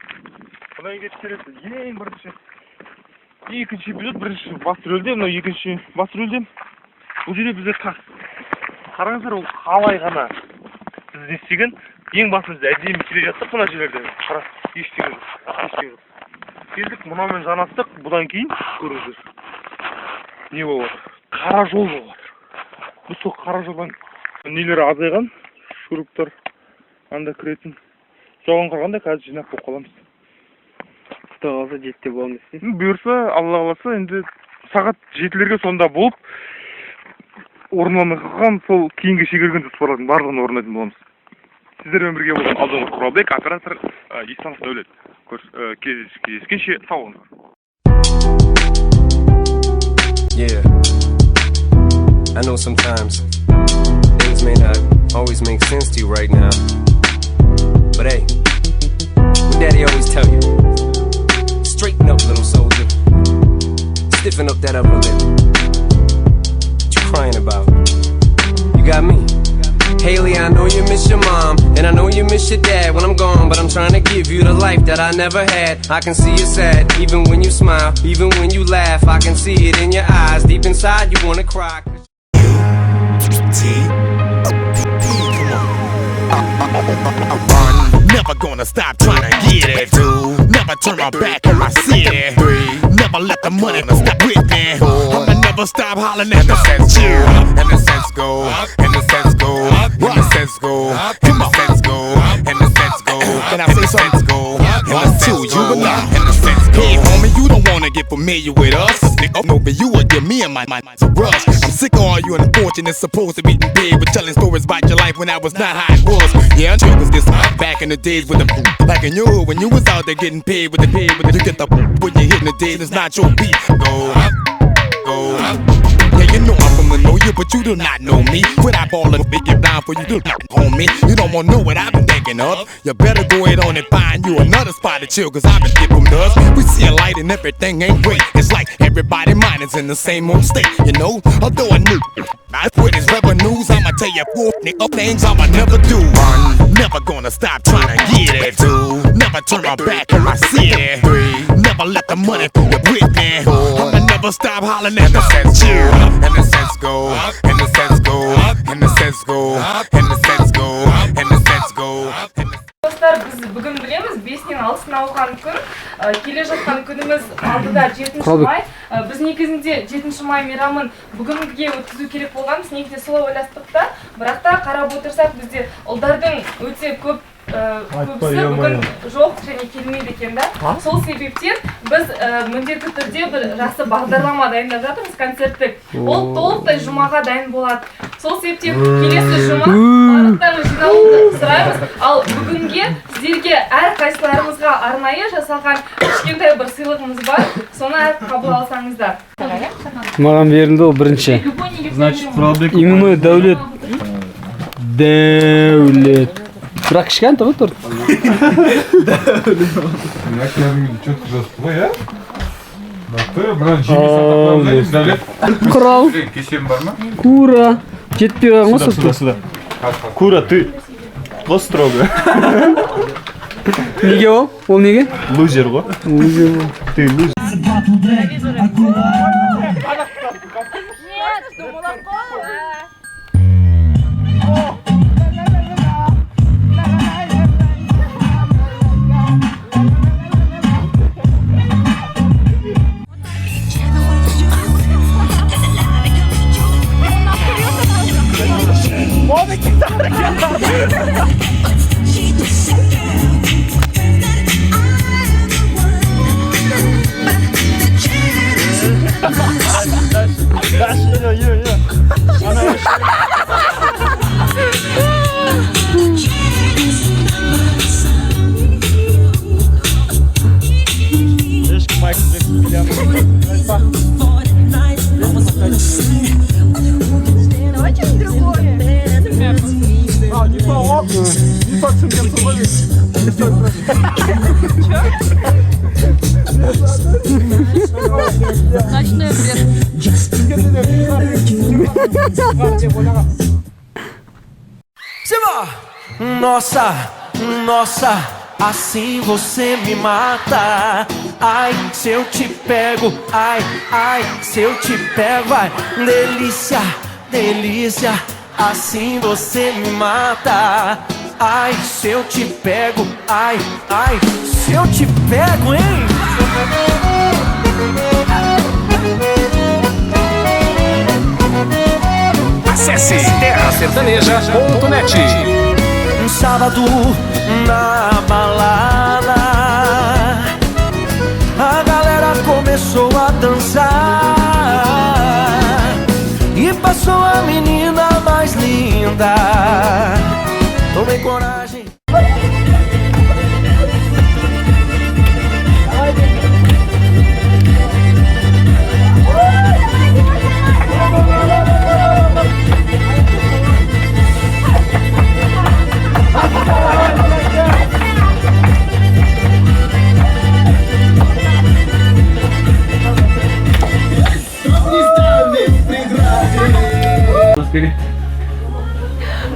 Speaker 6: Одан кейін келеді, ең бірінші. Екінші эпизод, бірінші басты рөлде, мынау екінші басты рөлде. Бұл жерде бізде тас. Қараңыздар, ол қалай ғана бізде істеген, ең басымызда әдемі келе жаттық мына жерлерде. Қара, ештеңе жоқ. Келдік, мынаумен жанастық, бұдан кейін көріңіздер. Не болып отыр? Қара жол болып отыр. Бұл сол қара жолдан нелері азайған, шуруптар анда кіретін. Соған қарағанда қазір жинақ болып қаламыз.
Speaker 3: Құдай қаласа жетте боламыз.
Speaker 6: Бұйырса, Алла қаласа, енді сағат 7-лерге сонда болып, орындалмай қалған сол кейінгі шегерген жоспарлардың барлығын орындайтын боламыз. Сіздермен бірге болған Алдоңғар Құралбек, оператор Исанов Дәулет. Кездескенше сау болыңыздар.
Speaker 18: Yeah. I know sometimes things may not always make sense to you right now. But hey, what daddy always tell you, straighten up, little soldier. Stiffen up that upper lip. What you crying about? You got me. Haley, I know you miss your mom, and I know you miss your dad when I'm gone, but I'm trying to give you the life that I never had. I can see you sad, even when you smile, even when you laugh. I can see it in your eyes, deep inside you wanna cry.
Speaker 19: Never gonna stop trying to get it, dude. Never turn my back on my city. Never let the money stop with me. I'ma never stop hollering at the sense go, and the sense go, and the sense go, and the sense go, and the sense go, and the sense go. Can I say something? Go, and the sense go, and the sense go. Hey, homie, you don't wanna get familiar with us. No, but you would give me and my a rush. I'm sick of all you unfortunate supposed to be in bed with telling stories about your life when I was not how it was. Yeah, I'm sure it was this back in the days with the back in your hood when you was out there getting paid with the you get the when you're hitting the days, it's not your beat. Go. Yeah, you know I'm from the know you, but you do not know me. When I ball and big it down for you, do not homie. You don't wanna know what I've been thinking of. You better go ahead on and find you another spot to chill, cause I've been dipping dust. We see a light and everything ain't great. It's like everybody mind is in the same old state, you know. Although I knew I quit his revenues, I'ma tell you 4 things I'ma never do. Never gonna stop trying to get it, dude. Never turn my back on my city. Never let the money fool you with me. I'ma never stop hollering at the sense chill. And the sense go, and the sense go, and the sense go, and the sense go, and the sense go.
Speaker 8: Достар, біз бүгін білеміз, 5-нен 6-ын ауған күн, келе жатқан күніміз алдыда 7 май. Біз негізінде 7 май мейрамын бүгінге өткізу керек болғанбыз, негізінде солай ойластық та, бірақ та қарап отырсақ бізде ұлдардың өте көбісі бүгін жоқ және келмейді екен да. Сол себептен біз міндетті түрде бір жақсы бағдарлама дайындап жатырмыз, концерттік. Ол толықтай жұмаға дайын болады. Сол себептен келесі жұма барлықтарын жиналуды сұраймыз. Ал бүгінге сіздерге әр қайсыларымызға арнайы жасалған кішкентай бір сыйлығымыз бар. Соны қабыл алсаңыздар.
Speaker 3: Маған берілді ол бірінші.
Speaker 7: Значит, Құралбек.
Speaker 3: Именной Дәулет. Бірақ кішкентай ғой торт. Құрал. Кура. Жетпей қалған ғой сұртты.
Speaker 7: Кура, ты. Строго.
Speaker 3: Неге ол? Ол неге?
Speaker 7: Лузер ғой.
Speaker 3: Лузер ғой.
Speaker 7: Ты лузер.
Speaker 17: Нет, что молоко? Ночной бред.
Speaker 1: Nossa, nossa, assim você me mata. Ai, se eu te pego, ai, ai, se eu te pego, ai, delícia, delícia, assim você me mata. Ai, se eu te pego, ai, ai, se eu te pego, hein?
Speaker 9: Acesse terrasertaneja.net.
Speaker 1: Um sábado na balada, a galera começou a dançar e passou a menina mais linda. Tomei coragem.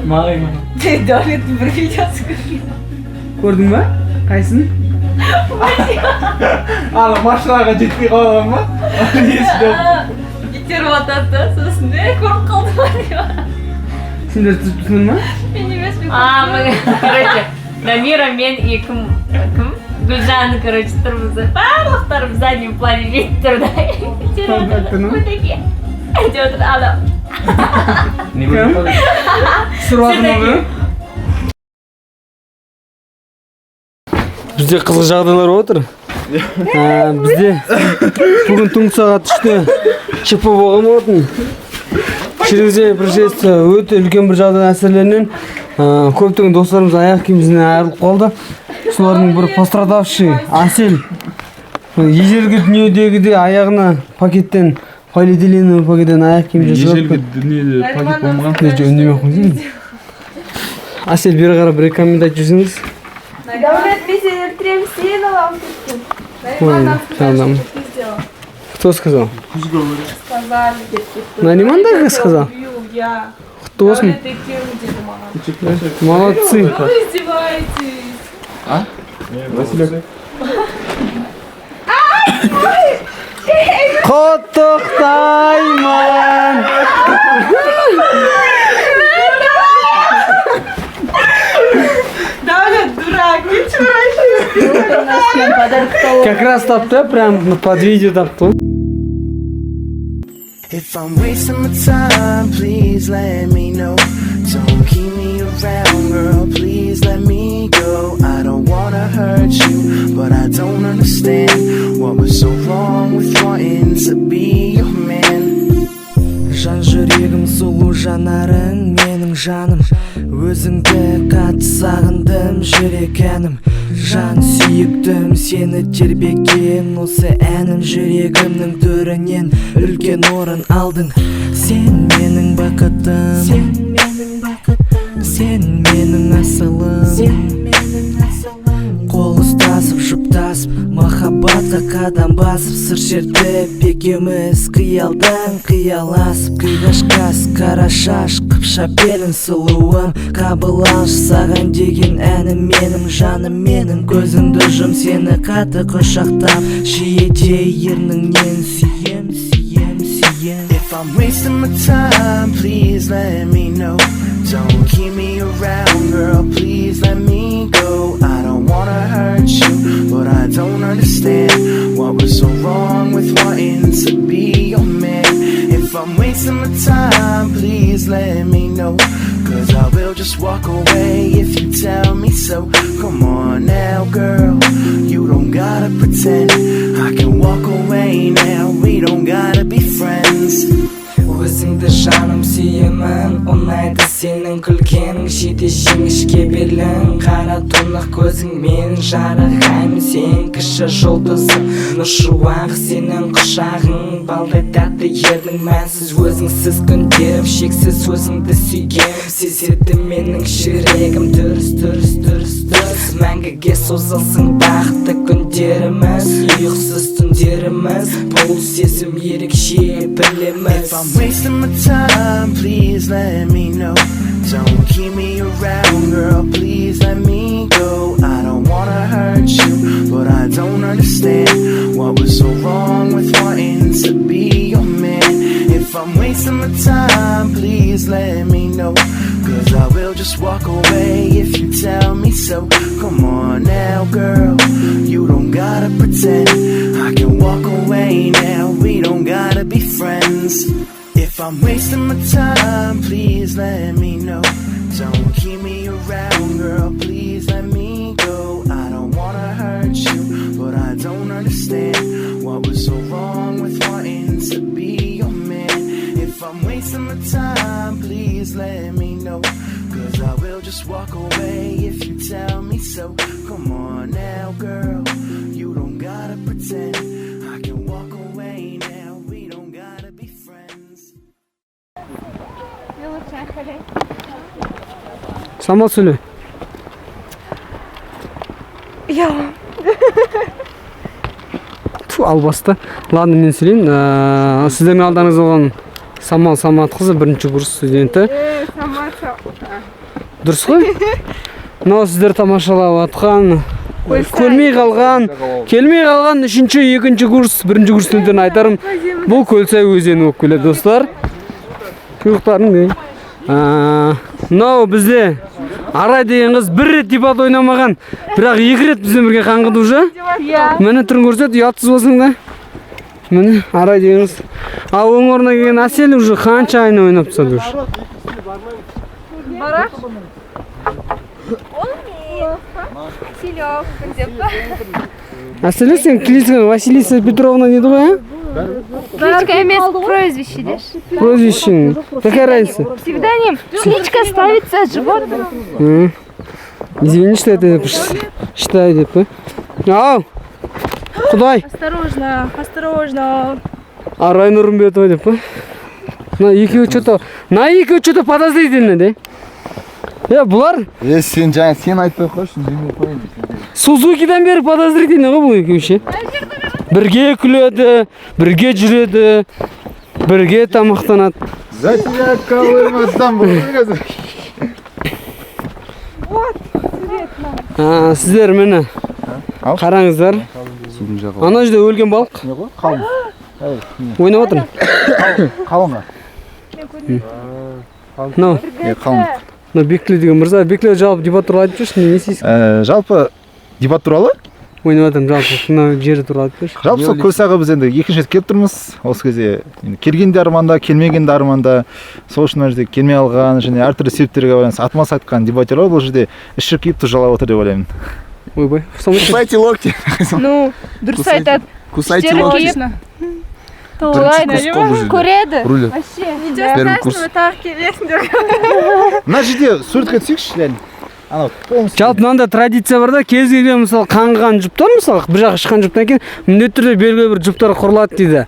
Speaker 3: Mağay mı?
Speaker 17: Devletin bir videosu görüyor.
Speaker 3: Gördün mü? Kaysın? Al başlarına ciddi kalalım mı?
Speaker 17: Gitar vatatta sosun ne korkup kaldım var.
Speaker 3: Сендер түсіндің ма?
Speaker 17: Мен емеспін. Короче, Дамира мен и кім Гүлжан, короче, тұрмыз. Барлықтарым в заднем плане жетіп тұрды. Мы такие. Деп отыр адам.
Speaker 3: Кім? Сұрватыр ма? Бізде қызық жағдайлар отыр. Бізде бүгін түнгі сағат 3-те ЧП болған болатын. Шеріңізде бір жест өте үлкен бір жағдай әсерленен көптеген достарымыз аяқ киімімізден айырылып қалды. Солардың бір пострадавший Асель ежелгі дүниедегідей аяғына пакеттен полиэтиленовый пакеттен аяқ киім жасап. Ежелгі дүниеде пакет болмаған. Үндемей қойсаңыз. Асель бері қарап бір коммент айтып жүрсеңіз.
Speaker 8: Говорят, везде трем алам кеткен.
Speaker 3: Ой, сандам. Кто сказал?
Speaker 8: Сказали.
Speaker 3: Нариман да сказал?
Speaker 8: Я.
Speaker 3: Кто с ним? Молодцы.
Speaker 8: Вы издеваетесь.
Speaker 3: А? Василек. Құттықтаймын.
Speaker 8: Давлет, дурак, не
Speaker 3: Как раз тапты, прям под видео тапты.
Speaker 13: If I'm wasting my time, please let me know. Don't keep me around, girl, please let me go. I don't wanna hurt you, but I don't understand what was so wrong with wanting to be your man.
Speaker 10: Жан жүрегім сұлу жанарың менің жаным, өзіңді қатты сағындым жүрек әнім. Жан сүйіктім сені тербеген, осы әнім жүрегімнің төрінен үлкен орын алдың. Сен менің бақытым, сен менің асылым. Қол ұстасып жұптасып махаббатқа қадам басып сыр шертіп екеуміз қиялдан қияласып қиғашқас қара шаш қыпша белің сұлуым қабыл алшы саған деген әнім менің жаным менің көзіңді жұм сені қатты құшақтап жиеде ерніңнен сүйем сүйем сүйем.
Speaker 13: If I'm wasting my time, please let me know. Don't keep me around, girl, please let me go. I don't wanna hurt you, but I don't understand what was so wrong with wanting to be your man. If I'm wasting my time, please let me know, 'cause I will just walk away if you tell me so. Come on now, girl, you don't gotta pretend. I can walk away now, we don't gotta be friends.
Speaker 10: Өзіңді жаным сүйемін, ұнайды сенің күлгенің, жете жеңішке белің, қара тұнық көзің менің жарығаймын, сен кіші жұлдызым, нұр шуағы сенің құшағың, балдай тәтті ердің мәнсіз өзіңсіз күндерім, шексіз өзіңді сүйгенім, сезеді менің жүрегім, дұрыс мәңгіге созылсын бақытты күндеріміз, ұйқысыз түндеріміз, бұл сезім ерекше білеміз.
Speaker 13: If I'm wasting my time, please let me know. Don't keep me around, girl, please let me go. I don't wanna hurt you, but I don't understand what was so wrong with wanting to be your man. If I'm wasting my time, please let me know, 'cause I will just walk away if you tell me so. Come on now, girl, you don't gotta pretend. I can walk away now, we don't gotta be friends. If I'm wasting my time, please let me know. Don't keep me around, girl, please let me go. I don't wanna hurt you, but I don't understand what was so wrong with wanting to be your man. If I'm wasting my time, please let me know, 'cause I will just walk away if you tell me so. Come on now, girl, you don't gotta pretend. I can walk away now, we don't gotta be friends.
Speaker 3: Сама сөйле. Албасты. Ладно, мен сөйлейін. Сіздердің алдарыңызда болған Самал Саматқызы, 1-ші курс студенті. Дұрыс қой? Мынау сіздер тамашалап атқан, келмей қалған 3-ші, 2-ші курс, 1-ші курс студенттеріне айтарым, бұл Көлсай өзені болып келеді, достар. Құйықтарың дейін. Мынау бізде Арай деген қыз 1 рет дебат ойнамаған, бірақ 2 рет бізден бірге қаңғыды уже. Мені түрін көрсет, ұятсыз болсың да. Міне Арай деген қыз. Ал өңіріне келген Әсел уже қанша айна ойнап тастады уже.
Speaker 8: Барақ? Ол не? Селёвка деп.
Speaker 3: Әселі сен кличка Василиса Петровна деді ғой,
Speaker 8: Кличка емес, прозвище деш.
Speaker 3: Прозвище. Какая разница?
Speaker 8: Псевдоним. Кличка ставится животным.
Speaker 3: Извини, что это считаю, деп. Ау! Құдай!
Speaker 8: Осторожно, осторожно.
Speaker 3: Арай Нұрымбетова деп. На екеуі что-то подозрительно, де. Бұлар?
Speaker 4: Сен жаңа сен айтпай қойшын, демей қойын.
Speaker 3: Сузукидан бері подозрительно ғой бұл екеуі ше. Бірге күледі, бірге жүреді, бірге тамақтанады.
Speaker 4: За тебя қоймастан бұл қазір.
Speaker 3: Сіздер мені қараңыздар. Ана жерде өлген балық.
Speaker 4: Қалың.
Speaker 3: Ойнап отыр.
Speaker 4: Қалың.
Speaker 3: Мынау.
Speaker 4: Қалың.
Speaker 3: Бекли деген мырза, Бекли жалпы дебат туралы айтып жүрсің, не істейсің?
Speaker 4: Жалпы дебат туралы?
Speaker 3: Ойнап жатырмын жалпы, мына жері туралы айтып жүрші.
Speaker 4: Жалпы сол Көлсайға біз енді 2-ші рет келіп тұрмыз. Осы кезде келгенде арманда, келмегенде арманда, сол үшін мына жерде келмей алған және әртүрлі себептерге байланысты атмас айтқан дебатерлар бұл жерде іші киіп тұжалап отыр деп ойлаймын.
Speaker 3: Ойбай.
Speaker 4: Кусайте локти.
Speaker 8: Ну, дұрыс айтады.
Speaker 4: Кусайте локти.
Speaker 8: Көреді.
Speaker 4: Вообще.
Speaker 8: Видео страшного тағы келесің деп.
Speaker 4: Мына жерде суретке түсейікші, реально.
Speaker 3: Жалпы мынандай традиция бар да, кез келген мысалы қаңғыған жұптар, мысалы бір жаққа шыққан жұптан кейін міндетті түрде белгілі бір жұптар құрылады дейді.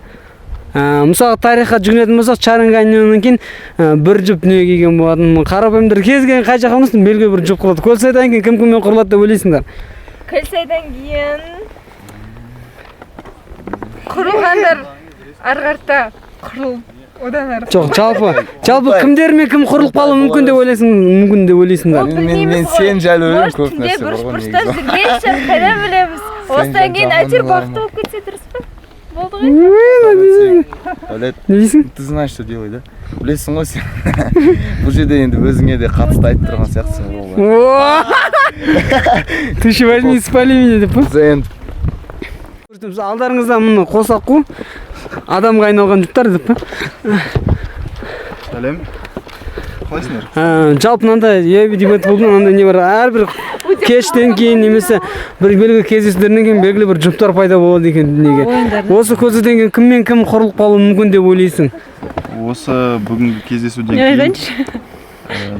Speaker 3: Мысалы тарихқа жүгінетін болсақ, Чарынғаннан кейін бір жұп дүниеге келген болатын. Қарапайымдар кез келген қай жаққа болсын белгілі бір жұп құрылады. Көлсайдан кейін кім-кіммен құрылады деп ойлайсыңдар?
Speaker 8: Көлсайдан кейін құрылғандар арғарта құрыл.
Speaker 3: Жоқ, жалпы кімдермен кім құрылып қалуы мүмкін деп ойлайсыңдар.
Speaker 4: Мен сен жайлы ойлаймын көп нәрсе бар ғой.
Speaker 8: Бұрыш-бұрыштар жүргенше қайдан білеміз. Осыдан кейін әйтеуір бақытты болып кетсе дұрыс па? Болды ғой?
Speaker 4: Олет, ты знаешь, что делай, да? Білесің ғой сен. Бұл жерде енді өзіңе де қатысты айтып тұрған сияқтысың ғой.
Speaker 3: Ты еще возьми, спали меня деп па? Алдарыңызда мұны қосақ қу. Адамға айналған жұптар деп па?
Speaker 4: Сәлем. қалайсыңдар?
Speaker 3: Жалпы мынандай дебат болды, мынандай не бар, әрбір кештен кейін немесе бір белгілі кездесулерден кейін белгілі бір жұптар пайда болады екен дүниеге. Осы көзден кейін кіммен кім құрылып қалуы мүмкін деп ойлайсың?
Speaker 20: Осы бүгінгі кездесуден кейін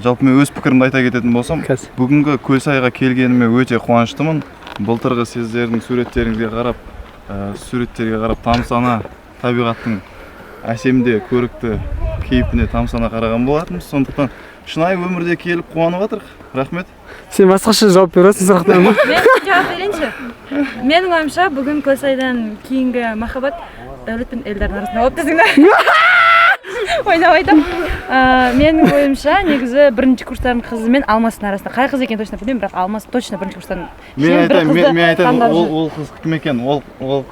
Speaker 20: жалпы мен өз пікірімді айта кететін болсам, бүгінгі Көлсайға келгеніме өте қуаныштымын. Былтырғы сіздердің суреттерге қарап тамсана табиғаттың әсемде көрікті кейпіне тамсана қараған болатынбыз. Сондықтан шынайы өмірде келіп қуанып жатырық. Рахмет.
Speaker 3: Сен басқаша жауап бересің сұрақтарға ма?
Speaker 21: Мен жауап берейінші. Менің ойымша бүгін Көлсайдан кейінгі махаббат дәулет пен Эльдардың арасында болып десіңдер. Ойнап айтам. Менің ойымша негізі бірінші курстардың қызы мен Алмастың арасында. Қай қыз екенін точно білмеймін, бірақ Алмас точно бірінші курстан.
Speaker 20: Мен айтайын, ол қыз кім екен? Ол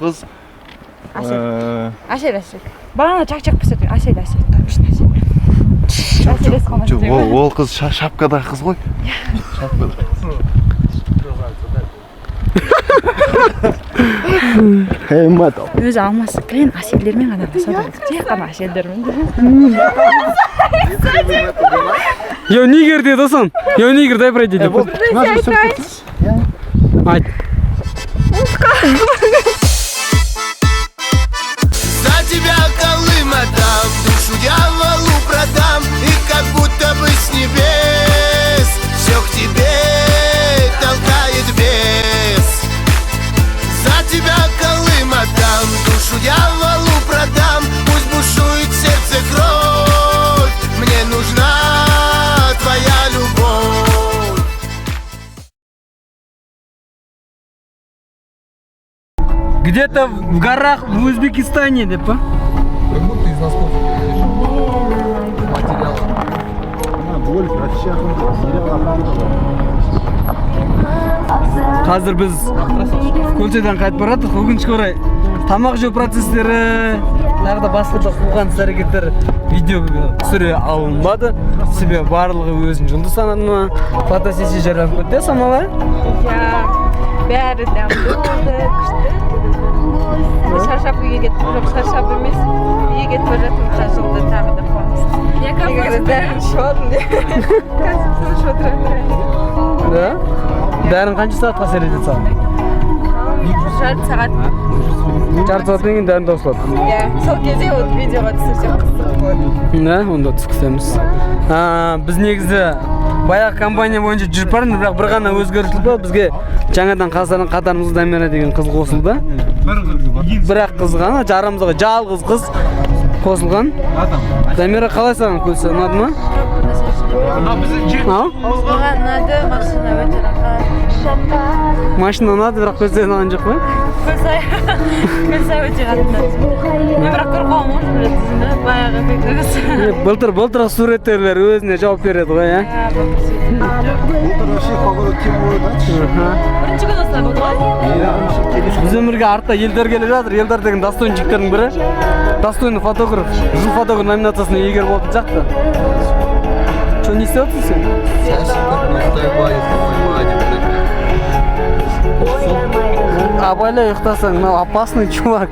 Speaker 20: қыз
Speaker 21: Әсел. Бағана чак-чак пісетін Әсел. Точно Әсел.
Speaker 20: Ол қыз шапкадағы қыз ғой.
Speaker 21: Өзі Алмас клиен Әселдермен ғана қосады. Тек қана Әселдермен.
Speaker 3: Yo nigger dedi dostum. Yo nigger дай пройди деп. Айт.
Speaker 13: За тебя Колым отдам, душу дьяволу продам, и как будто бы с небес все к тебе толкает бес. За тебя Колым отдам, душу дьяволу продам, пусть бушует в сердце кровь, мне нужна твоя любовь.
Speaker 3: Где-то в горах в Узбекистане, деп па?
Speaker 4: Как будто из носков. Материал.
Speaker 3: Қазір біз Көлсайдан қайтып бара жатырмыз. Өкінішке орай тамақ жеу процестері, тағы да басқа да қылған іс-әрекеттер видеоға түсіре алынбады. Себебі барлығы өзін жұлдыз санады ма? Фотосессия жарияланып кетті, Самала?
Speaker 8: Иә, бәрі дәмді болды, күшті. Шаршап үйге кетіп, жоқ шаршап емес. Үйге кетіп бара жатырмыз, жолда тағы да қуанышты. Егер дәрін ішіп алдым деп. Қазір тыныш отыра берейін.
Speaker 3: Да? Дәрін қанша сағатқа сәлет саған?
Speaker 8: Жарты сағат.
Speaker 3: Жарты сағаттан кейін дәрін таусылады.
Speaker 8: Иә, сол кезде ол видеоға түсірсек қызық болады.
Speaker 3: Да, онда түскіземіз. Біз негізі баяғы компания бойынша жүріп бармыз, бірақ бір ғана өзгеріс бар. Бізге жаңадан қатарымызға Дамира деген қыз қосылды. Бірақ қыз ғана, жарымызға жалғыз қыз қосылған. Дамира қалай саған Көлсай, ұнады ма?
Speaker 8: Маған ұнады, машина өте рахат.
Speaker 3: Машина ұнады, бірақ Көлсай ұнаған жоқ па?
Speaker 8: Көлсай өте қатты. Мен бірақ көріп қалмын, тізімді баяғы көкіріс.
Speaker 3: Былтыр суреттерлер өзіне жауап береді ғой, иә?
Speaker 8: Бірінші күн осылай болды ғой?
Speaker 3: Біз өмірге артта елдар келе жатыр. Елдар деген достойнчиктердің бірі. Достойный фотограф, жыл фотограф номинациясына егер болатын сияқты. Что не істеп отырсың сен? Абайлай ұйықтасаң, мынау опасный чувак.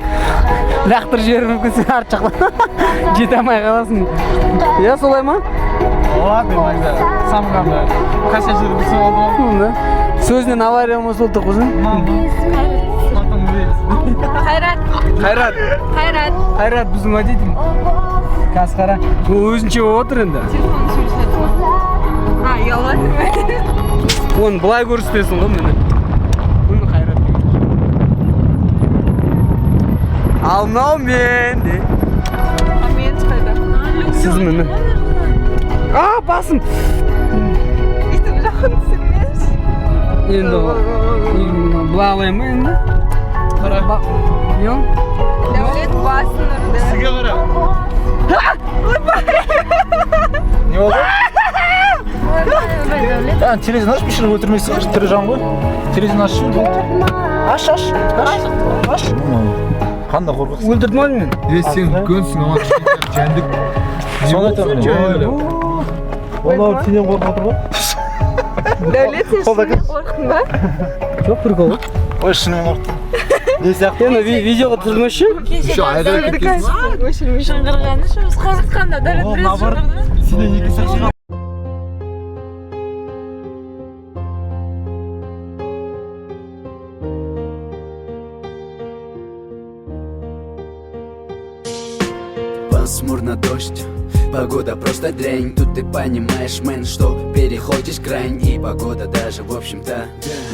Speaker 3: Лақтыр жіберіп мүмкін сен арт жақтан жете алмай қаласың. Иә, солай ма?
Speaker 6: Ладно, иногда. Сам ғанда. Қанша жерді сол болды.
Speaker 3: Сөзінен авария болмас болдық өзің? Қайрат біздің водитель. Қазір қара. Ол өзінше болып отыр енді.
Speaker 8: Ұялады.
Speaker 3: Оны былай көрсетесің ғой мені. Бұны Қайрат. Ал мынау мен де.
Speaker 8: Мен қайда?
Speaker 3: Сіз мені. Басым.
Speaker 8: Өйтіп жақын түсірмеш.
Speaker 3: Енді бұла алайын ба енді?
Speaker 8: Дәулет басын ұрды.
Speaker 6: Сізге қара.
Speaker 4: Не болды? Телевизор ашып ішін өлтірмесің, тірі жан ғой. Телевизор ашып болды. Аш. Қандай қорқақсың?
Speaker 3: Өлтірдім ау мен?
Speaker 4: Сен үлкенсің, оған кішкентай жәндік. Соны айтамын. Олар сенен қорқып отыр ғой.
Speaker 8: Дәулет, сен шынымен қорқтың ба?
Speaker 3: Жоқ, прикол.
Speaker 4: Ой, шынымен қорқтым. Не сияқты?
Speaker 3: Енді видеоға түсірмеші?
Speaker 8: Шыңғырғаны үшін біз қорқытқанда Дәулет біраз шыңғырды.
Speaker 4: Сенен екі сәт
Speaker 2: пасмурно дождь. Погода просто дрянь, тут ты понимаешь, мэн, что переходишь грань. И погода даже, в общем-то,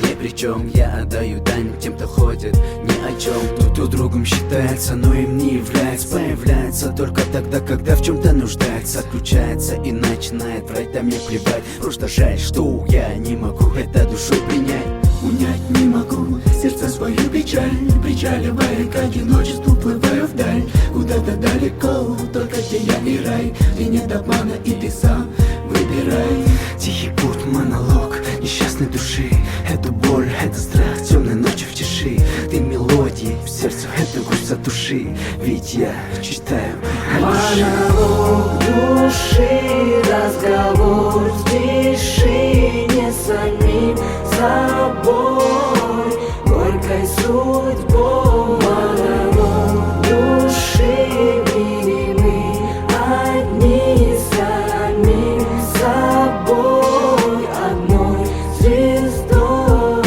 Speaker 2: ни при чем. Я отдаю дань тем, кто ходит ни о чем. Тут другом считается, но им не является. Появляется только тогда, когда в чем-то нуждается. Отключается и начинает врать, да мне плевать. Просто жаль, что я не могу это душой принять. Унять не могу сердце свою печаль. Причаливая, как одиночество, плываю вдаль. Куда-то далеко, только где я и рай. Где нет обмана и ты сам выбирай. Тихий путь, монолог несчастной души. Эту боль, это страх темной ночи в тиши. Ты мелодии в сердце, эту грусть затуши. Ведь я читаю
Speaker 14: монолог души, разговор в тиши, не самим собой, горькой судьбой. Монолог души, миримы одни самим собой, одной звездой.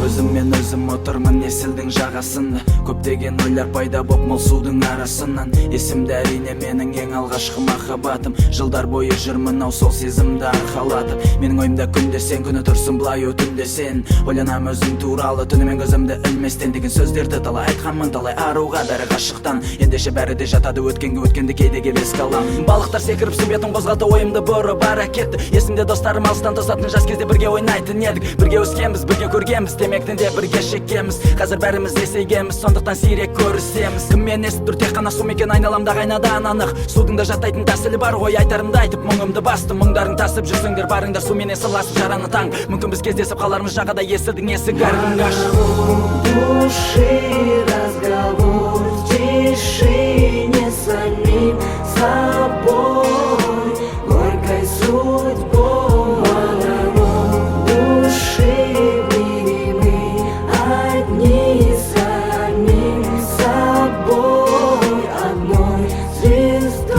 Speaker 2: Өзіммен өзім отырмын есілдің жағасын. Көптеген ойлар пайда боп мол судың арасынан. Есімде әрине менің ең алғашқы махаббатым. Жылдар бойы жүрмін ау сол сезімді арқалатып. Менің ойымда күнде сен, күні тұрсын былай өтінде сен. Ойланам өзім туралы түнімен көзімді ілместен. Деген сөздерді талай айтқанмын, талай аруға бәрі ғашықтан. Ендеше бәрі де жатады өткенге, өткенді кейде келес қалам. Балықтар секіріп су бетін қозғалды, ойымды бұрып ара кетті. Есімде достарым алыстан тосатын, жас кезде бірге ойнайтын едік. Бірге өскенбіз, бірге көргенбіз, темектен де бірге шеккенбіз. Қазір бәріміз есейгенбіз, сондықтан сирек көрісеміз. Кіммен естіп тұр тек қана су мекен, айналамда қайнадан анық. Судың да жатайтын тәсілі бар ғой, айтарымды айтып мұңымды басты. Мұңдарың тасып жүрсіңдер, барыңдар суменен сыласып жараны таң. Мүмкін біз кездесіп қалармыз жағада, есілдің есігі әркімге ашық.
Speaker 14: Души, разговор в тиши, не самим собой, горькой судьбой. Монолог души, миримы одни самим собой, одной звездой.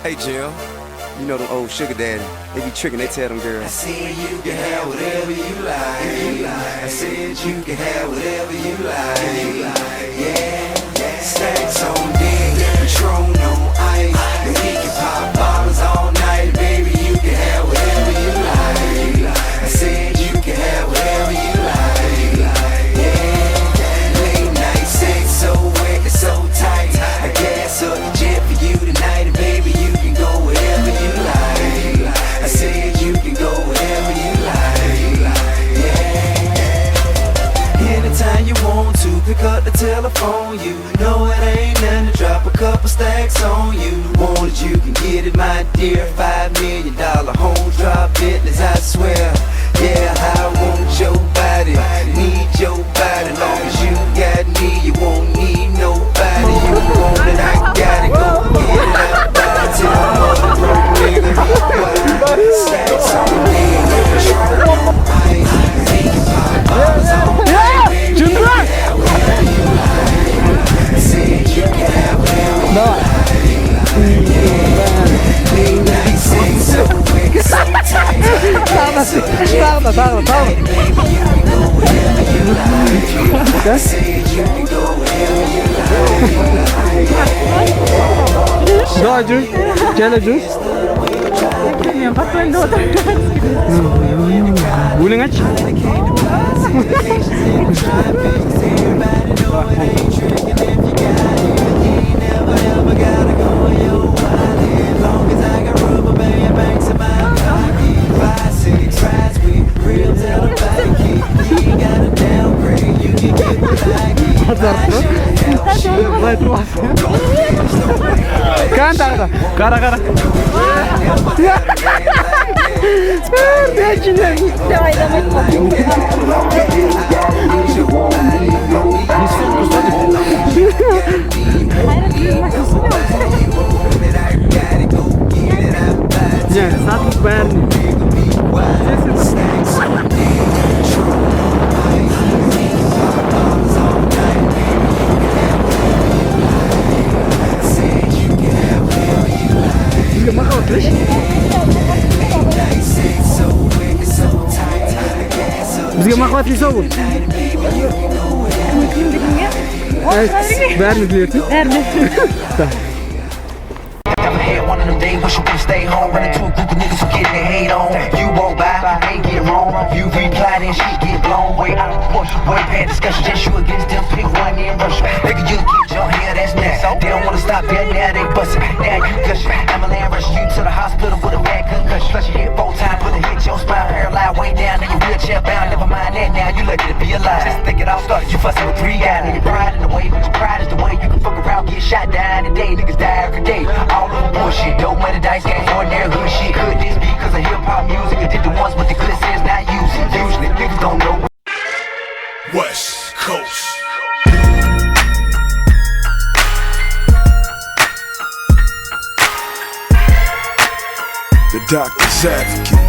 Speaker 22: Hey Jill, you know them old sugar daddy. They be tricking, they tell them girls.
Speaker 16: I said you can have whatever you like. I said you can have whatever you like. Yeah, stacks on deck, Patron on ice. And we can pop bottles all night, baby. You can have whatever you like. I said you can have whatever you like. Yeah, late night sex so wet and so tight. I gas up the jet for you tonight, and baby you can go wherever you like. I said you can go wherever you like. Yeah. Anytime you want to, pick up the telephone. You know it ain't nothing to drop a couple stacks on you. Want it, you can get it, my dear. $5 million home drop business, I swear. Yeah, I want your body, need your body. Long as you got me, you won't need nobody. You want it, I got it, go get it. I buy it till I'm a broke nigga. Stacks on me, Patron on ice. We can pop bottles all night, baby. You can have whatever you like. I said you can have whatever you like. Yeah, late night sex so quick, so tight. I said you can go wherever you like. I said you can go wherever you like.
Speaker 3: Да, Джуз, Джана Джуз. Өлең айтшы. Былай тұрмасын. Кан тағы да. Қара, қара.
Speaker 14: Давай,
Speaker 3: Не, сатып бәрін. болот бизге махабат лисо бул бәрін билетсің
Speaker 16: Never had one of them days, wish you would've stayed home. Running to a group of niggas who getting their hate on. You walk by, ain't get wrong. You reply, then shit get blown way out of proportion. Way past discussion, just you against them, pick one and rush. Nigga, you get your hair, that's next. They don't wanna stop there, now they bustin'. Now you gush. I'ma land rush you to the hospital with a bad concussion. Flush your head 4 times, put a hit your spine, paralyzed way down. Now you wheelchair bound, never mind that now. You lucky to be alive. Just think it all started, you fussing with 3 guys. And your pride in the way, but your pride is the way you can fuck around, get shot down today. Niggas die every day, all over bullshit. Dope money, dice game, ordinary hood shit. Could this be cause of hip-hop music? Or did the ones with the good sense not use it? Usually niggas don't know.
Speaker 5: West Coast. The Doctor's Advocate.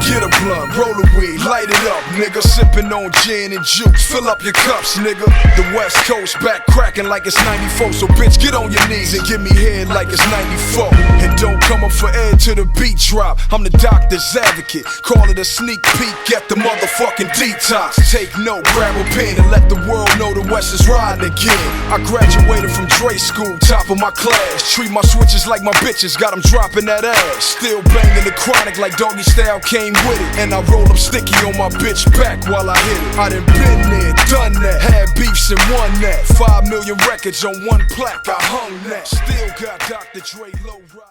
Speaker 5: Get a blunt, roll a weed, light it up, nigga. Sippin' on gin and juice, fill up your cups, nigga. The West Coast back cracking like it's 94. So bitch, get on your knees and give me head like it's 94. And don't come up for air to the beat drop. I'm the Doctor's Advocate. Call it a sneak peek at the motherfucking detox. Take note, grab a pen and let the world know the West is riding again. I graduated from Dre school, top of my class. Treat my switches like my bitches, got them dropping that ass. Still banging the chronic like Doggy Style came with it. And I roll up sticky on my bitch back while I hit it. I done been there, done that. Had beefs and won that. 5 million records on one plaque, I hung that. Still got Dr. Dre low ride.